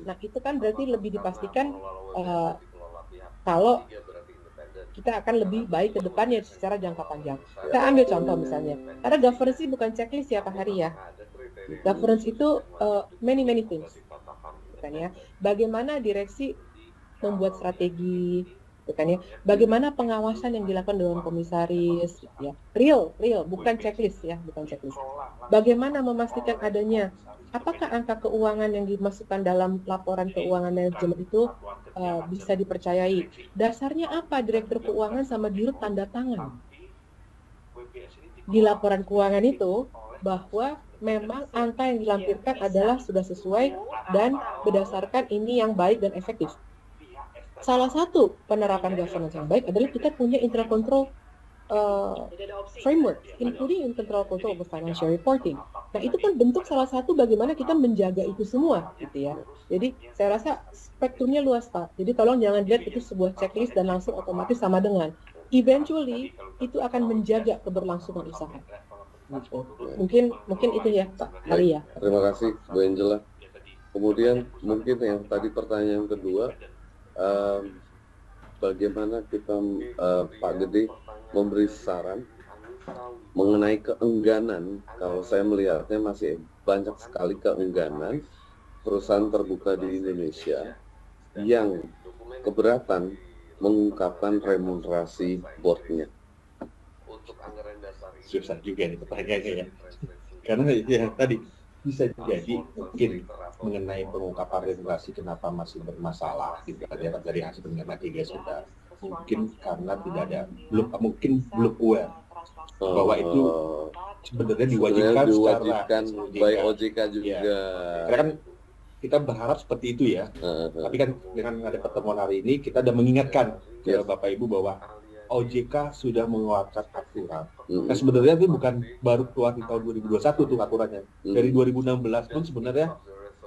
Nah itu kan berarti lebih dipastikan kalau kita akan lebih baik ke depannya secara jangka panjang. Kita ambil contoh misalnya, karena governance itu bukan checklist ya Pak Hari ya. Governance itu many things, kan ya. Bagaimana direksi membuat strategi, kan ya. Bagaimana pengawasan yang dilakukan dengan komisaris, ya. Real, bukan checklist ya, bukan checklist. Bagaimana memastikan adanya, apakah angka keuangan yang dimasukkan dalam laporan keuangan manajemen itu bisa dipercayai? Dasarnya apa direktur keuangan sama dirut tanda tangan di laporan keuangan itu bahwa memang angka yang dilampirkan adalah sudah sesuai dan berdasarkan ini yang baik dan efektif. Salah satu penerapan governance yang baik adalah kita punya internal control framework, including internal control over financial reporting. Nah itu kan bentuk salah satu bagaimana kita menjaga itu semua, gitu ya. Jadi saya rasa spektrumnya luas Pak. Jadi tolong jangan lihat itu sebuah checklist dan langsung otomatis sama dengan. Eventually itu akan menjaga keberlangsungan usaha. Mungkin itu ya Pak Hari ya. Terima kasih Bu Angela. Kemudian mungkin yang tadi pertanyaan kedua, bagaimana kita Pak Gede memberi saran mengenai keengganan. Kalau saya melihatnya masih banyak sekali keengganan perusahaan terbuka di Indonesia yang keberatan mengungkapkan remunerasi boardnya. Susah juga nih pertanyaannya ya. Karena ya tadi bisa jadi mungkin mengenai pengungkapan remunerasi kenapa masih bermasalah gitu dari hasil penelitian ACGS sudah mungkin karena tidak ada belum aware bahwa itu sebenarnya diwajibkan by OJK juga. Ya. Karena kan kita berharap seperti itu ya. Tapi kan dengan ada pertemuan hari ini kita sudah mengingatkan ke Bapak Ibu bahwa OJK sudah mengeluarkan aturan. Nah sebenarnya itu bukan baru keluar di tahun 2021 tuh aturannya. Dari 2016 pun sebenarnya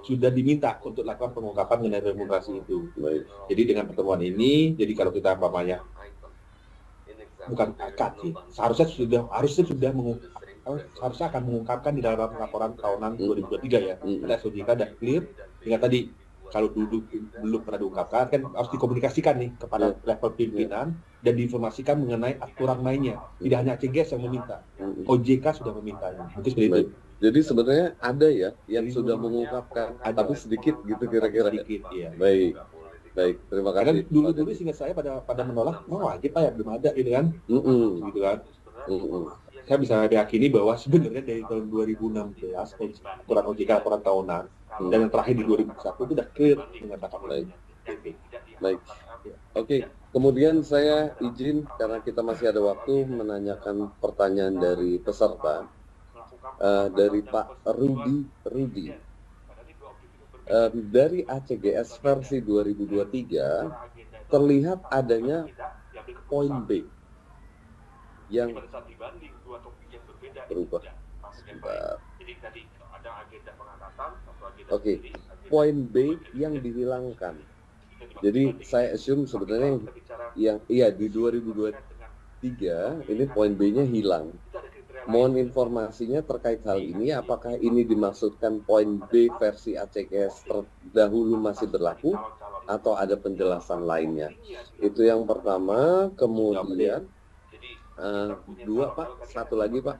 sudah diminta untuk lakukan pengungkapan mengenai remunerasi itu. Jadi dengan pertemuan ini, jadi kalau kita umpamanya bukan akad sih, harusnya akan mengungkapkan di dalam laporan tahunan 2023 ya. Ada OJK dan clear. Dengan tadi kalau dulu belum pernah diungkapkan kan harus dikomunikasikan nih kepada level pimpinan dan diinformasikan mengenai aturan mainnya. Tidak hanya ACGS yang meminta, OJK sudah memintanya. Mungkin seperti itu. Jadi sebenarnya ada ya yang sudah mengungkapkan, tapi sedikit gitu kira-kira. Sedikit, iya. Baik, terima kasih. Karena dulu seingat saya pada menolak, wajib Pak ya belum ada gitu kan, gitu kan. Saya bisa meyakini bahwa sebenarnya dari tahun 2016 aturan OJK aturan tahunan dan yang terakhir di 2001 itu sudah clear mengatakan baik. Oke. Kemudian saya izin karena kita masih ada waktu menanyakan pertanyaan dari peserta. Dari Pak Rudi. Dari ACGS versi 2023 terlihat adanya poin B yang berubah. Oke, poin B yang dihilangkan. Jadi saya assume sebenarnya yang di 2023 ini poin B-nya hilang. Mohon informasinya terkait hal ini, apakah ini dimaksudkan poin B versi ACGS terdahulu masih berlaku atau ada penjelasan lainnya? Itu yang pertama. Kemudian dua Pak, satu lagi Pak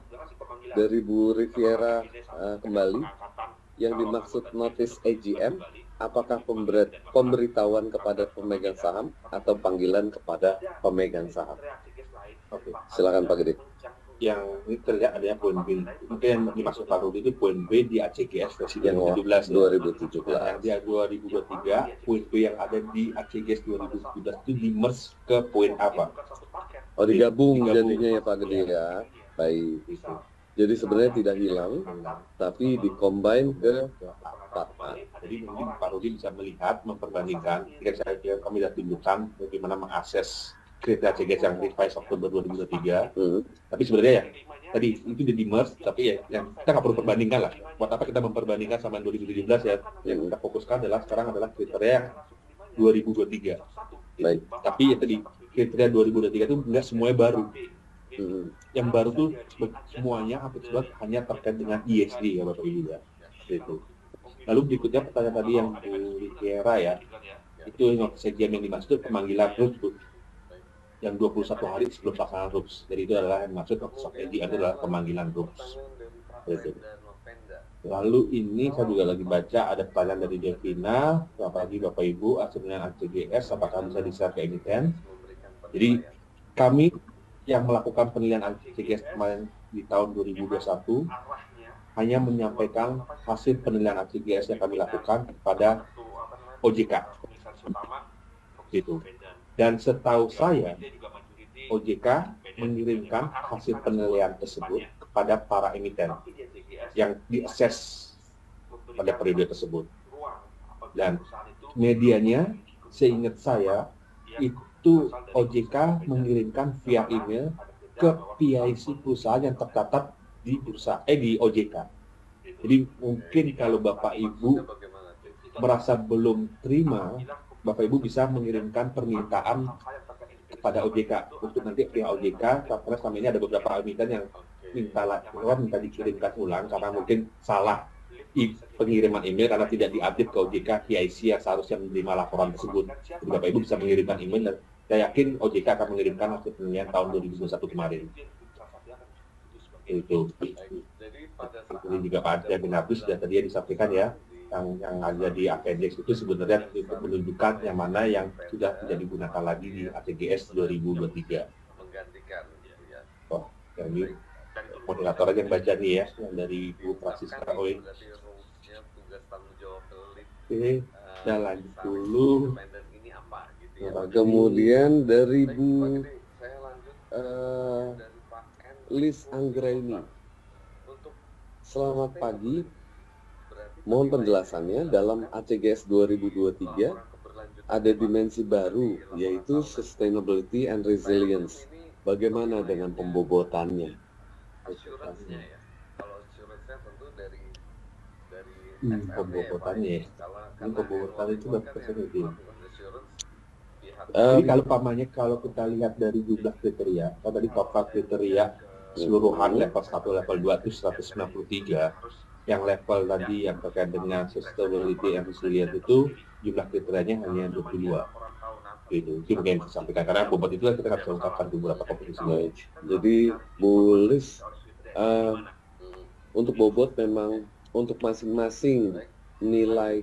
dari Bu Riviera kembali, yang dimaksud notice AGM, apakah pemberitahuan kepada pemegang saham atau panggilan kepada pemegang saham? Oke, silakan Pak Gede. Yang ini terlihat adanya poin B. Mungkin yang dimaksud Pak Rudi itu poin B di ACGS versi 2017. Yang di 2023, poin B yang ada di ACGS 2017 itu di-merge ke poin apa? Oh, digabung jadinya ya Pak Gede ya. Baik. Jadi sebenarnya tidak hilang, tapi dikombin ke apa? Jadi mungkin Pak Rudi bisa melihat, memperbandingkan. Kami sudah tunjukkan bagaimana mengakses kriteria ACGS yang revised Oktober 2023. Tapi sebenarnya ya tadi itu di merge, tapi ya yang kita nggak perlu perbandingkan lah. Buat apa kita memperbandingkan sama 2017 ya? Yang kita fokuskan sekarang adalah kriteria 2023. Baik. Tapi ya tadi kriteria 2023 itu nggak semuanya baru. Yang baru tuh semuanya hampir semua hanya terkait dengan ESG ya Bapak Ibu ya. Itu. Lalu berikutnya pertanyaan tadi yang Bu Kiera ya, itu yang yang dimaksud pemanggilan RUPS yang 21 hari sebelum pelaksanaan RUPS. Jadi itu adalah yang maksud strategi adalah pemanggilan RUPS. Gitu. Lalu ini saya juga lagi baca ada pertanyaan dari Devina, apalagi Bapak Ibu hasilnya ACGS apakah bisa di-share ke emiten. Jadi kami yang melakukan penilaian ACGS kemarin di tahun 2021 hanya menyampaikan hasil penilaian ACGS yang kami lakukan kepada OJK. Gitu. Dan setahu saya, OJK mengirimkan hasil penilaian tersebut kepada para emiten yang diakses pada periode tersebut. Dan medianya, seingat saya, itu OJK mengirimkan via email ke PIC perusahaan yang tercatat di bursa, di OJK. Jadi mungkin kalau Bapak Ibu merasa belum terima, Bapak Ibu bisa mengirimkan permintaan kepada OJK untuk nanti pihak OJK, karena selama ini ada beberapa emiten yang minta dikirimkan ulang karena mungkin salah pengiriman email karena tidak diupdate ke OJK PIC yang seharusnya menerima laporan tersebut. Jadi Bapak Ibu bisa mengirimkan email dan saya yakin OJK akan mengirimkan hasil penilaian tahun 2021 kemarin. Itu. Ini juga Pak Jaminabus sudah tadi disampaikan ya, yang ada di appendix itu sebenarnya itu menunjukkan yang mana yang sudah tidak digunakan lagi di ATGS 2023. Oh, jadi moderator aja yang baca nih ya, yang dari Bu Francisca Oe. Oke, kita lanjut dulu. Kemudian dari Bu Liz Anggraini. Selamat pagi. Mohon penjelasannya dalam ATGS 2023 ada dimensi baru yaitu sustainability and resilience. Bagaimana dengan pembobotannya? Assurance-nya ya. Kalau assurance-nya tentu dari pembobotannya. Ini pembobotan itu berapa persen itu? Jadi kalau kita lihat dari jumlah kriteria, kalau tadi total kriteria keseluruhan level 1, level 2 itu 193. Yang level tadi yang terkait dengan sustainability and resilience itu jumlah kriterianya hanya 22. Itu mungkin saya sampaikan karena bobot itu kita bisa ungkapkan di beberapa kompetisi. Jadi Bu Liz, untuk bobot memang untuk masing-masing nilai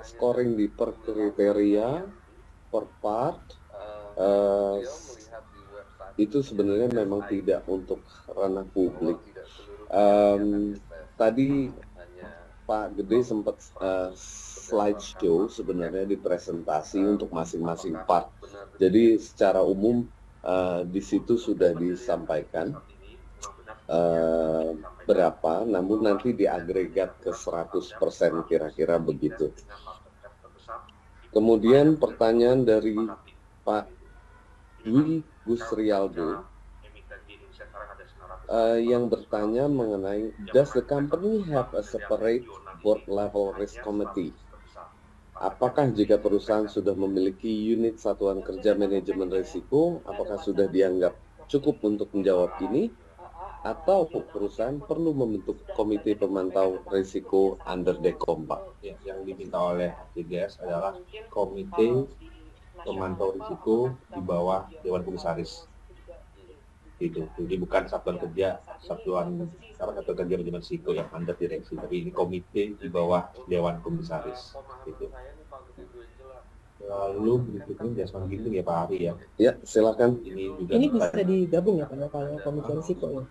scoring di per kriteria, per part, itu sebenarnya memang tidak untuk ranah publik. Tadi Pak Gede sempat slideshow sebenarnya di presentasi untuk masing-masing part. Jadi secara umum di situ sudah disampaikan berapa, namun nanti diagregat ke 100% kira-kira begitu. Kemudian pertanyaan dari Pak Dwi Gusrialdo yang bertanya mengenai does the company have a separate board level risk committee? Apakah jika perusahaan sudah memiliki unit satuan kerja manajemen risiko, apakah sudah dianggap cukup untuk menjawab ini? Atau perusahaan perlu membentuk komite pemantau risiko under Dekom, Pak? Ya, yang diminta oleh ATGS adalah komite pemantau risiko di bawah Dewan Komisaris. Itu. Jadi bukan satuan kerja manajemen risiko yang under direksi, tapi ini komite di bawah Dewan Komisaris. Gitu. Lalu berikutnya Jasman Ginting ya Pak Ari ya. Ya, silakan. Ini bisa digabung ya Pak kalau komite risiko ya.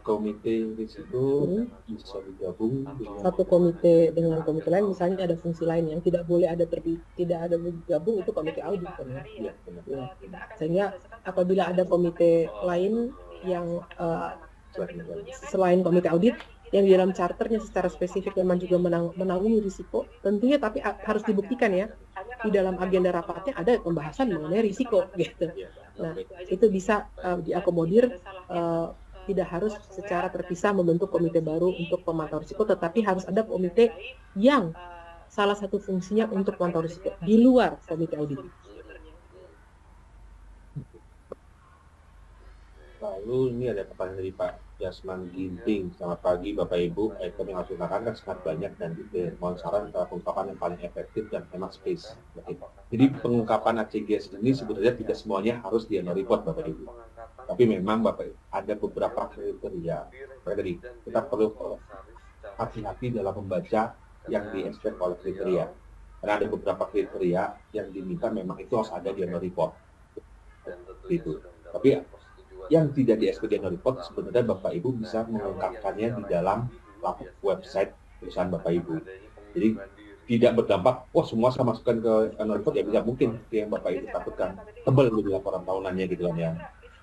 Komite risiko bisa digabung dengan Satu komite dengan komite lain, misalnya ada fungsi lain yang tidak boleh ada tidak ada bergabung, itu komite audit kan ya. ya, benar. Ya. Sehingga apabila ada komite lain yang selain komite audit yang di dalam charternya secara spesifik memang juga menanggung risiko, tentunya tapi harus dibuktikan ya di dalam agenda rapatnya ada pembahasan mengenai risiko gitu. Nah itu bisa diakomodir, tidak harus secara terpisah membentuk komite baru untuk pemantau risiko, tetapi harus ada komite yang salah satu fungsinya untuk pemantau risiko di luar komite audit. Lalu ini ada pertanyaan dari Pak Jasman Ginting. Selamat pagi Bapak Ibu, item yang harus digunakan kan sangat banyak dan mohon saran antara pengungkapan yang paling efektif dan hemat space. Jadi pengungkapan ATGS ini sebenarnya tidak semuanya harus di annual report Bapak Ibu. Tapi memang Bapak Ibu, ada beberapa kriteria. Jadi kita perlu hati-hati dalam membaca yang di-expect oleh kriteria. Karena ada beberapa kriteria yang diminta memang itu harus ada di annual report. Gitu. Tapi yang tidak di-expect di annual report sebenarnya Bapak Ibu bisa mengungkapkannya di dalam website perusahaan Bapak Ibu. Jadi tidak berdampak, semua saya masukkan ke annual report, ya bisa mungkin yang Bapak Ibu takutkan tebal di laporan tahunannya gitu kan ya.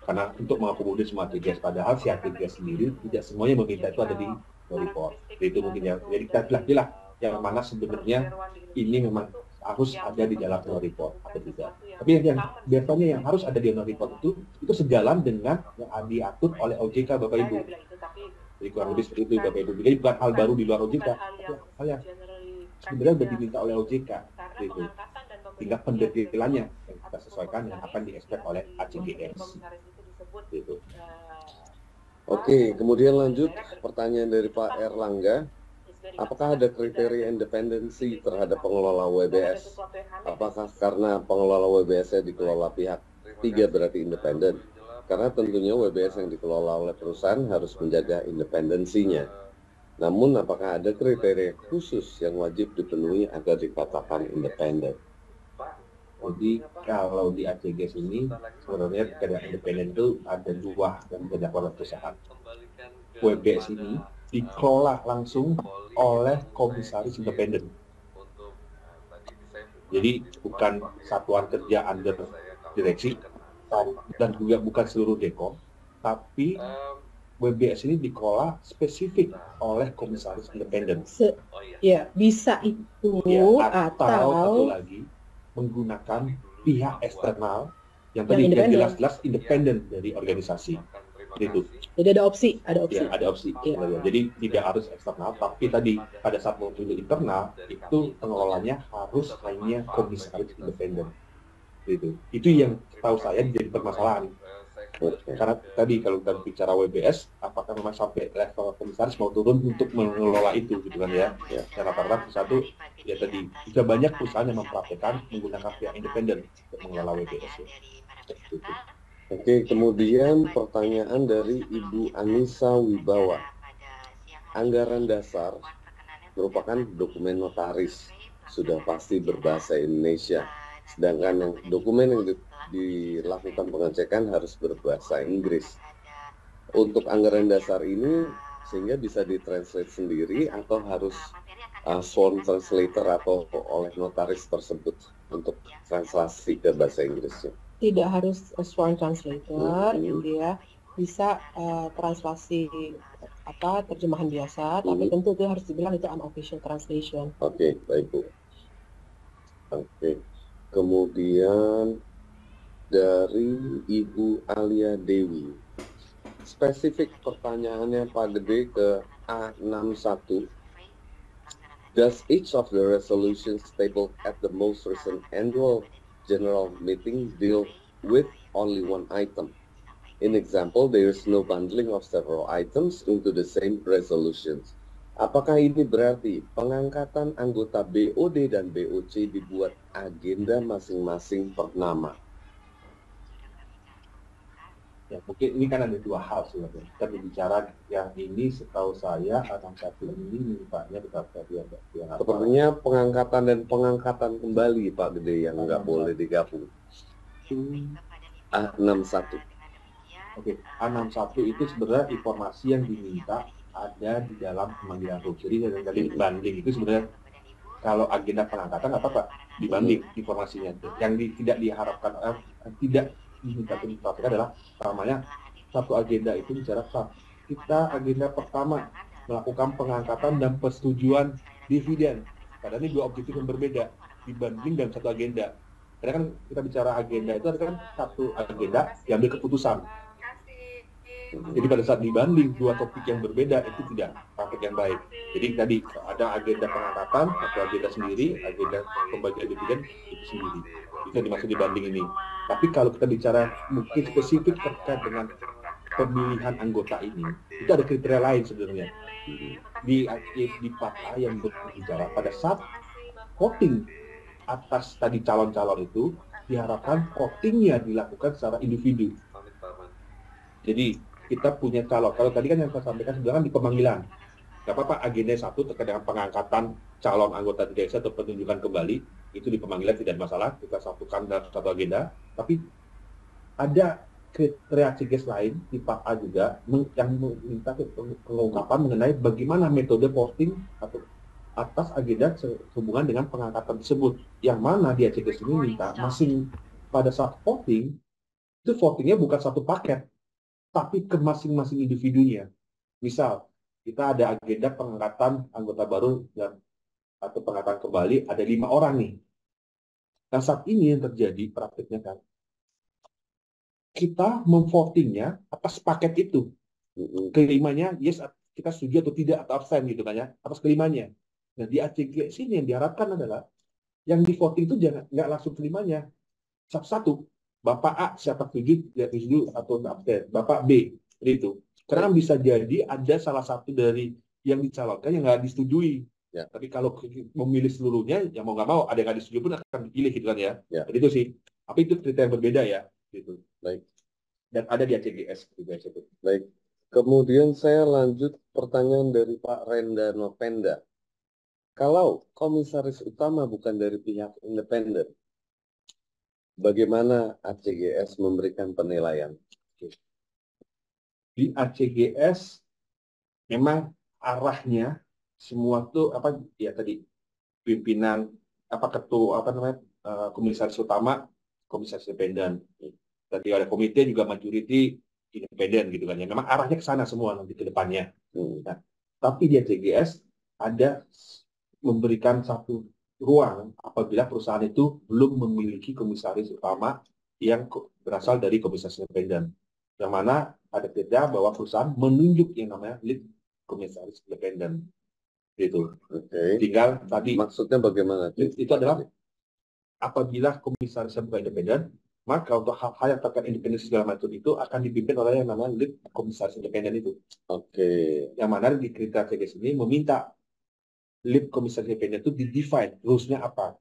Karena untuk mengakomodir semua ATGS, padahal si ATGS sendiri tidak semuanya meminta itu ada di annual report. Jadi itu mungkin ya. Jadi kita pilih yang mana sebenarnya ini memang harus ada di dalam annual report atau tidak. Tapi yang biasanya yang harus ada di annual report itu sejalan dengan yang diatur oleh OJK Bapak Ibu. Jadi kurang lebih seperti itu Bapak Ibu. Jadi bukan hal baru di luar OJK, hal yang sebenarnya sudah diminta oleh OJK. Gitu. Tinggal pendetailannya yang kita sesuaikan dengan apa yang di-expect oleh ATGS. Gitu. Oke. Oke, kemudian lanjut pertanyaan dari Pak Erlangga. Apakah ada kriteria independensi terhadap pengelola WBS? Apakah karena pengelola WBS-nya dikelola pihak tiga berarti independen? Karena tentunya WBS yang dikelola oleh perusahaan harus menjaga independensinya. Namun apakah ada kriteria khusus yang wajib dipenuhi agar dikatakan independen? Jadi kalau di ACGS ini sebenarnya kriteria independen itu ada dua yang dilakukan oleh perusahaan. WBS ini dikelola langsung oleh komisaris independen. Jadi bukan satuan kerja under direksi dan juga bukan seluruh dekom, tapi WBS ini dikelola spesifik oleh komisaris independen. Ya, bisa itu Ya, atau satu lagi menggunakan pihak eksternal yang tadi jelas-jelas independen dari organisasi. Itu. Jadi ada opsi. Ya, ada opsi. Ya. Jadi tidak harus eksternal, tapi tadi pada saat memilih internal itu pengelolanya harus hanya komisaris independen. Itu yang tahu saya jadi permasalahan. Karena tadi kalau kita bicara WBS, apakah memang sampai level komisaris mau turun untuk mengelola itu, gitu kan ya? Dan rata-rata satu, ya tadi sudah banyak perusahaan yang mempraktekkan menggunakan pihak independen untuk mengelola WBS. Ya. Oke, kemudian pertanyaan dari Ibu Anissa Wibawa. Anggaran dasar merupakan dokumen notaris, sudah pasti berbahasa Indonesia. Sedangkan yang dokumen yang dilakukan pengecekan harus berbahasa Inggris. Untuk anggaran dasar ini sehingga bisa ditranslate sendiri atau harus sworn translator atau oleh notaris tersebut untuk translasi ke bahasa Inggrisnya. Tidak harus sworn translator, gitu ya. Bisa translasi terjemahan biasa, tapi tentu itu harus dibilang itu unofficial translation. Oke, baik Bu. Oke. Kemudian dari Ibu Alia Dewi. Spesifik pertanyaannya Pak Gede ke A61. Does each of the resolutions tabled at the most recent annual general meeting deal with only one item? In example, there is no bundling of several items into the same resolutions. Apakah ini berarti pengangkatan anggota BOD dan BOC dibuat agenda masing-masing per nama? Ya, mungkin ini kan ada dua hal sebenarnya. Kita berbicara yang ini setahu saya A61 ini mintanya yang sepertinya pengangkatan dan pengangkatan kembali Pak Gede yang nggak boleh digabung. A61. Oke, A61 itu sebenarnya informasi yang diminta ada di dalam pemanggilan rules. Jadi dari banding itu sebenarnya kalau agenda pengangkatan apa dibanding informasinya. Yang tidak diharapkan tidak diminta diperhatikan adalah namanya satu agenda itu bicara kita agenda pertama melakukan pengangkatan dan persetujuan dividen. Padahal ini dua objektif yang berbeda dibanding dalam satu agenda. Karena kan kita bicara agenda itu ada kan satu agenda yang ambil keputusan. Jadi pada saat dibanding dua topik yang berbeda itu tidak praktek yang baik. Jadi tadi ada agenda pengangkatan atau agenda sendiri, agenda pembagian dividen itu sendiri. Itu dimaksud dibanding ini. Tapi kalau kita bicara mungkin spesifik terkait dengan pemilihan anggota ini, itu ada kriteria lain sebenarnya. Di part A yang berbicara pada saat voting atas tadi calon-calon itu diharapkan votingnya dilakukan secara individu. Jadi kita punya calon. Kalau tadi kan yang saya sampaikan sebenarnya di pemanggilan. Gak apa-apa agenda satu terkait dengan pengangkatan calon anggota desa atau penunjukan kembali itu di pemanggilan tidak masalah, kita satukan dalam satu agenda. Tapi ada kriteria CGS lain di part A juga yang meminta pengungkapan mengenai bagaimana metode voting atau atas agenda sehubungan dengan pengangkatan tersebut. Yang mana di CGS ini minta masing pada saat voting itu votingnya bukan satu paket, tapi ke masing-masing individunya. Misal, kita ada agenda pengangkatan anggota baru atau pengangkatan kembali, ada 5 orang nih. Nah, saat ini yang terjadi praktiknya kan, kita memvotingnya atas paket itu. Kelimanya, yes, kita setuju atau tidak, atau abstain gitu kan ya, atas kelimanya. Nah, di ACG sini yang diharapkan adalah, yang di voting itu nggak langsung kelimanya. Satu-satu. Bapak A siapa setuju, tidak setuju atau abstain. Bapak B, itu. Karena bisa jadi ada salah satu dari yang dicalonkan yang nggak disetujui. Ya. Tapi kalau memilih seluruhnya, ya mau nggak mau ada yang nggak disetujui pun akan dipilih gitu kan ya. Ya. Jadi itu sih. Tapi itu kriteria yang berbeda ya. Gitu. Baik. Dan ada di ACGS juga itu. Baik. Kemudian saya lanjut pertanyaan dari Pak Renda Novenda. Kalau komisaris utama bukan dari pihak independen, bagaimana ACGS memberikan penilaian? Di ACGS memang arahnya semua tuh apa ya tadi pimpinan apa ketua apa namanya komisaris utama komisaris independen. Tadi ada komite juga majority independen gitu kan ya. Memang arahnya ke sana semua nanti ke depannya. Nah, tapi di ACGS ada memberikan satu ruang apabila perusahaan itu belum memiliki komisaris utama yang berasal dari komisaris independen. Yang mana ada kriteria bahwa perusahaan menunjuk yang namanya lead komisaris independen. Gitu. Oke. Tinggal tadi Maksudnya bagaimana? itu adalah apabila komisarisnya bukan independen, maka untuk hal-hal yang terkait independensi segala macam itu akan dipimpin oleh yang namanya lead komisaris independen itu. Oke. Yang mana di kriteria CGS ini meminta lead komisaris independen itu di-define rules-nya apa.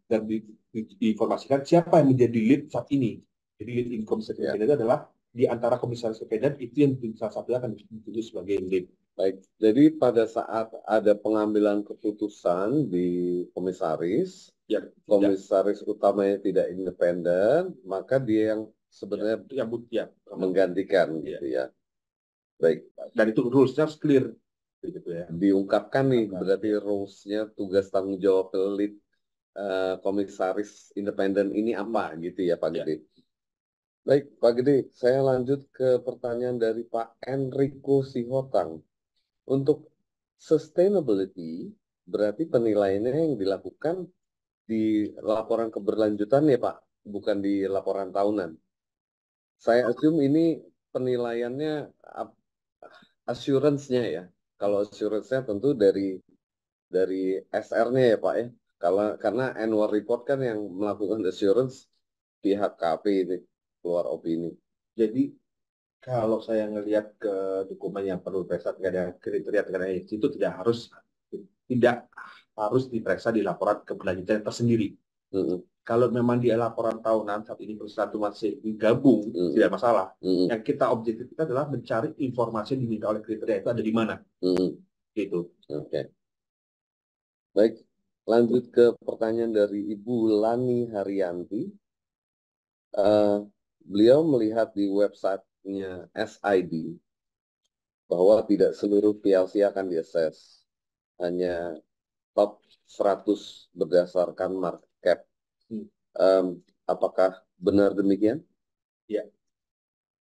Dan diinformasikan siapa yang menjadi lead saat ini. Jadi lead komisaris independen itu adalah di antara komisaris independen itu yang salah satunya akan ditunjuk sebagai lead. Baik, jadi pada saat ada pengambilan keputusan di komisaris, komisaris utamanya tidak independen, maka dia yang sebenarnya menggantikan gitu ya. Baik. Dan itu rules-nya harus clear. Gitu ya. Diungkapkan nih, berarti rules-nya tugas tanggung jawab lead komisaris independen ini apa gitu ya Pak Gede. Baik, Pak Gede, saya lanjut ke pertanyaan dari Pak Enrico Sihotang. Untuk sustainability, berarti penilaiannya yang dilakukan di laporan keberlanjutan ya Pak, bukan di laporan tahunan. Saya assume ini penilaiannya assurance-nya ya. Kalau assurance-nya tentu dari SR-nya ya Pak ya. Karena annual report kan yang melakukan assurance pihak KP ini, keluar opini. Jadi kalau saya ngelihat ke dokumen yang perlu diperiksa ada kriteria terkait itu tidak harus diperiksa di laporan keberlanjutan tersendiri. Kalau memang di laporan tahunan saat ini perusahaan itu masih digabung, tidak masalah. Yang kita objektif kita adalah mencari informasi yang diminta oleh kriteria itu ada di mana. Gitu. Oke. Baik, lanjut ke pertanyaan dari Ibu Lani Haryanti. Beliau melihat di websitenya SID bahwa tidak seluruh PLC akan diakses, hanya top 100 berdasarkan market cap. Apakah benar demikian? Ya.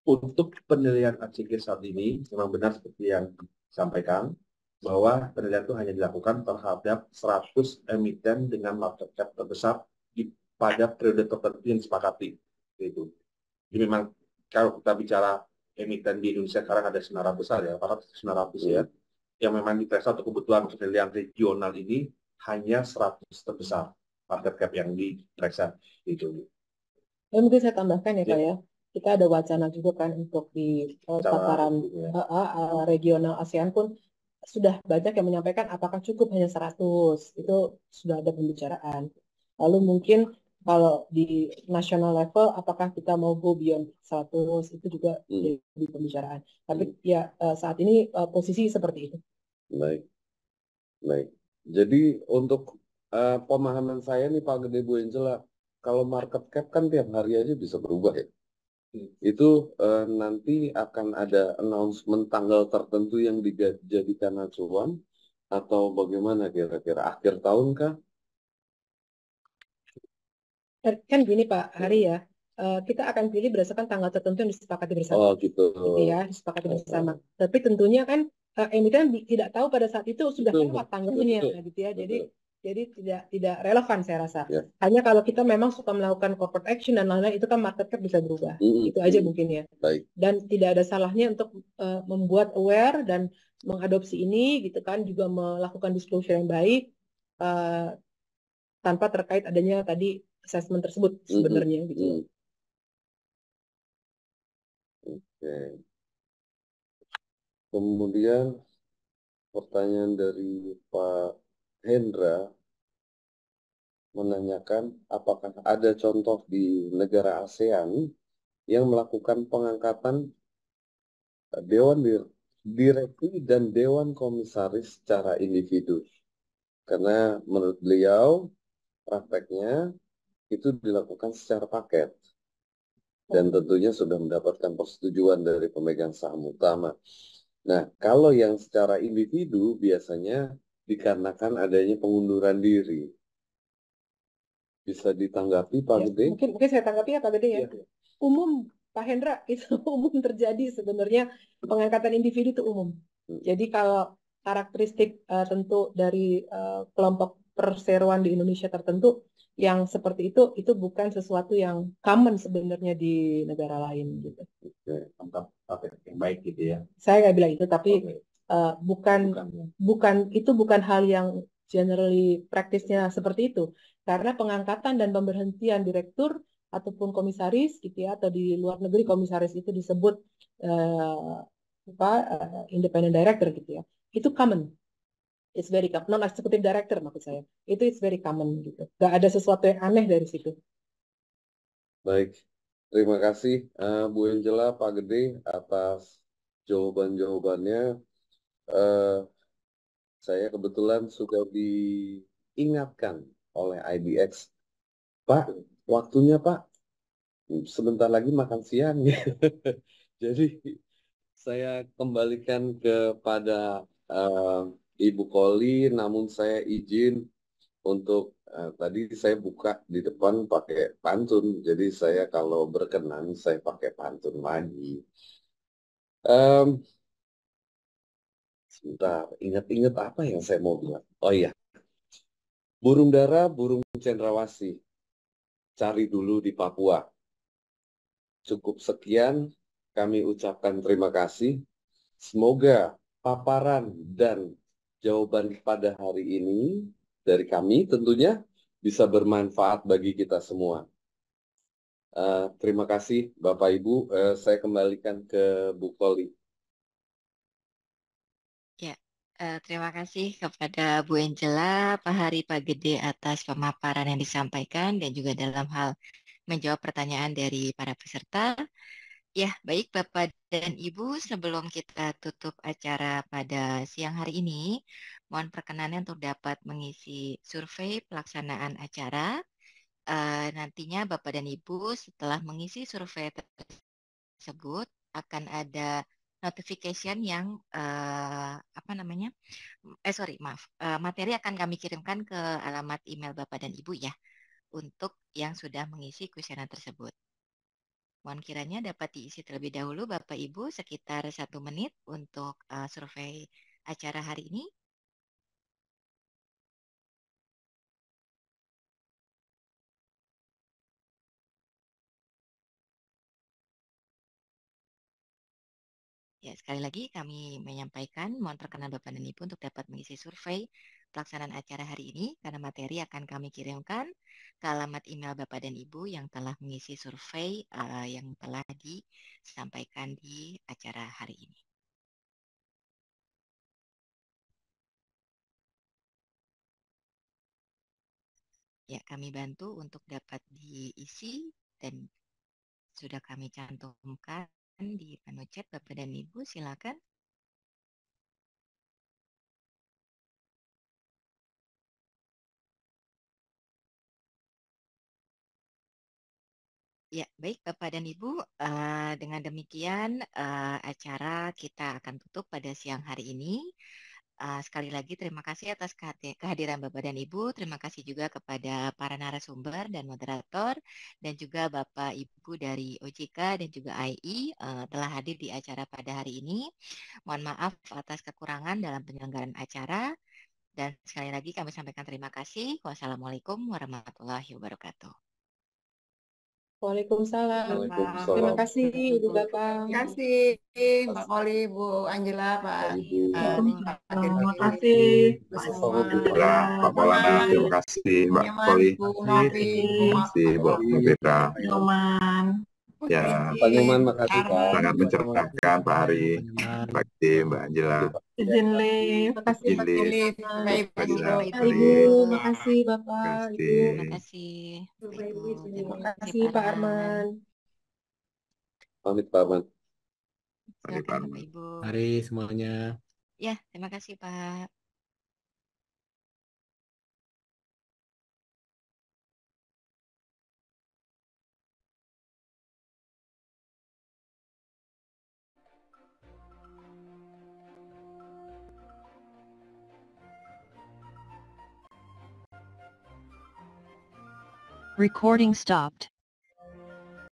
Untuk penilaian ACG saat ini memang benar seperti yang disampaikan bahwa penilaian itu hanya dilakukan terhadap 100 emiten dengan market cap terbesar pada periode tertentu yang disepakati. Gitu. Jadi memang kalau kita bicara emiten di Indonesia sekarang ada 900 besar ya, 900 ya, yang memang diperiksa untuk kebutuhan penilaian regional ini hanya 100 terbesar market cap yang diperiksa itu. Mungkin saya tambahkan ya Pak ya, kita ada wacana juga kan untuk di tataran regional ASEAN pun sudah banyak yang menyampaikan apakah cukup hanya 100, itu sudah ada pembicaraan. Lalu mungkin kalau di national level, apakah kita mau go beyond 100, itu juga di pembicaraan. Tapi ya saat ini posisi seperti itu. Baik. Baik. Jadi untuk pemahaman saya nih Pak Gede Bu Angela, kalau market cap kan tiap hari aja bisa berubah ya. Itu nanti akan ada announcement tanggal tertentu yang dijadikan acuan atau bagaimana kira-kira akhir tahun kah? Kan gini Pak Hari ya, kita akan pilih berdasarkan tanggal tertentu yang disepakati bersama. Oh gitu. Ya, disepakati bersama. Tapi tentunya kan emiten tidak tahu pada saat itu sudah lewat tanggalnya, gitu ya. Jadi tidak relevan saya rasa. Ya. Hanya kalau kita memang suka melakukan corporate action dan lain-lain itu kan market cap bisa berubah. Itu aja mungkin ya. Baik. Dan tidak ada salahnya untuk membuat aware dan mengadopsi ini gitu kan, juga melakukan disclosure yang baik tanpa terkait adanya tadi assessment tersebut sebenarnya gitu. Oke. Kemudian pertanyaan dari Pak Hendra menanyakan apakah ada contoh di negara ASEAN yang melakukan pengangkatan Dewan Direksi dan Dewan Komisaris secara individu. Karena menurut beliau prakteknya itu dilakukan secara paket. Dan tentunya sudah mendapatkan persetujuan dari pemegang saham utama. Nah, kalau yang secara individu biasanya dikarenakan adanya pengunduran diri. Bisa ditanggapi Pak Ya, Gede? mungkin saya tanggapi ya Pak Gede ya. Iya. Umum Pak Hendra itu umum terjadi sebenarnya, pengangkatan individu itu umum. Jadi kalau karakteristik tentu dari kelompok perseroan di Indonesia tertentu yang seperti itu bukan sesuatu yang common sebenarnya di negara lain gitu. Oke, mantap. Oke, yang baik gitu ya. Saya nggak bilang itu, tapi Oke. bukan hal yang generally praktisnya seperti itu. Karena pengangkatan dan pemberhentian direktur ataupun komisaris gitu ya, atau di luar negeri komisaris itu disebut independent director gitu ya. Itu common. It's very common. Non-executive director maksud saya. Itu it's very common gitu. Gak ada sesuatu yang aneh dari situ. Baik, terima kasih Bu Angela, Pak Gede atas jawaban-jawabannya. Saya kebetulan sudah diingatkan oleh IDX, Pak, waktunya Pak, sebentar lagi makan siang. Jadi saya kembalikan kepada Ibu Koli, namun saya izin untuk tadi saya buka di depan pakai pantun, jadi saya kalau berkenan saya pakai pantun lagi. Sebentar, ingat-ingat apa yang saya mau bilang. Oh iya, burung dara, burung cendrawasih, cari dulu di Papua. Cukup sekian, kami ucapkan terima kasih. Semoga paparan dan jawaban pada hari ini dari kami tentunya bisa bermanfaat bagi kita semua. Terima kasih Bapak Ibu. Saya kembalikan ke Bu Koli. Ya, terima kasih kepada Bu Angela, Pak Hari, Pak Gede atas pemaparan yang disampaikan dan juga dalam hal menjawab pertanyaan dari para peserta. Ya, baik Bapak dan Ibu, sebelum kita tutup acara pada siang hari ini, mohon perkenannya untuk dapat mengisi survei pelaksanaan acara. Nantinya Bapak dan Ibu setelah mengisi survei tersebut akan ada notification yang materi akan kami kirimkan ke alamat email Bapak dan Ibu ya untuk yang sudah mengisi kuesioner tersebut. Mohon kiranya dapat diisi terlebih dahulu Bapak Ibu sekitar 1 menit untuk survei acara hari ini. Ya, sekali lagi kami menyampaikan mohon perkenan Bapak dan Ibu untuk dapat mengisi survei pelaksanaan acara hari ini karena materi akan kami kirimkan ke alamat email Bapak dan Ibu yang telah mengisi survei yang telah disampaikan di acara hari ini. Ya, kami bantu untuk dapat diisi dan sudah kami cantumkan di menu chat Bapak dan Ibu, silakan. Ya, baik Bapak dan Ibu, dengan demikian acara kita akan tutup pada siang hari ini. Sekali lagi terima kasih atas kehadiran Bapak dan Ibu, terima kasih juga kepada para narasumber dan moderator, dan juga Bapak Ibu dari OJK dan juga AI telah hadir di acara pada hari ini. Mohon maaf atas kekurangan dalam penyelenggaraan acara, dan sekali lagi kami sampaikan terima kasih. Wassalamualaikum warahmatullahi wabarakatuh. Waalaikumsalam. Waalaikumsalam. Terima kasih Ibu Bapak. Terima kasih Mbak Koli, Bu Angela, Pak Terima kasih. Pak Maulana, terima kasih Mbak Koli, Bu Novi, Bu Bu Petra. Nyoman. Ya, Pak Nyoman, makasih Pak. sangat menceritakan Pak Hari, Pak Tim, Mbak Angela, Izin live. Makasih Pak Jilid, Live. Baik, Pak Terima Dina, kasih, Pak Bapak Bapak, Ibu. Ibu, Ibu. makasih Bapak, Ibu. Terima Kasih. kasih, Bapak Ibu. Terima Terima kasih, kasih Pak Arman. Pamit Pak Arman. Mari, Silakan Pak Bapak Arman. Ibu. Mari semuanya. Ya, terima kasih Pak. Recording stopped.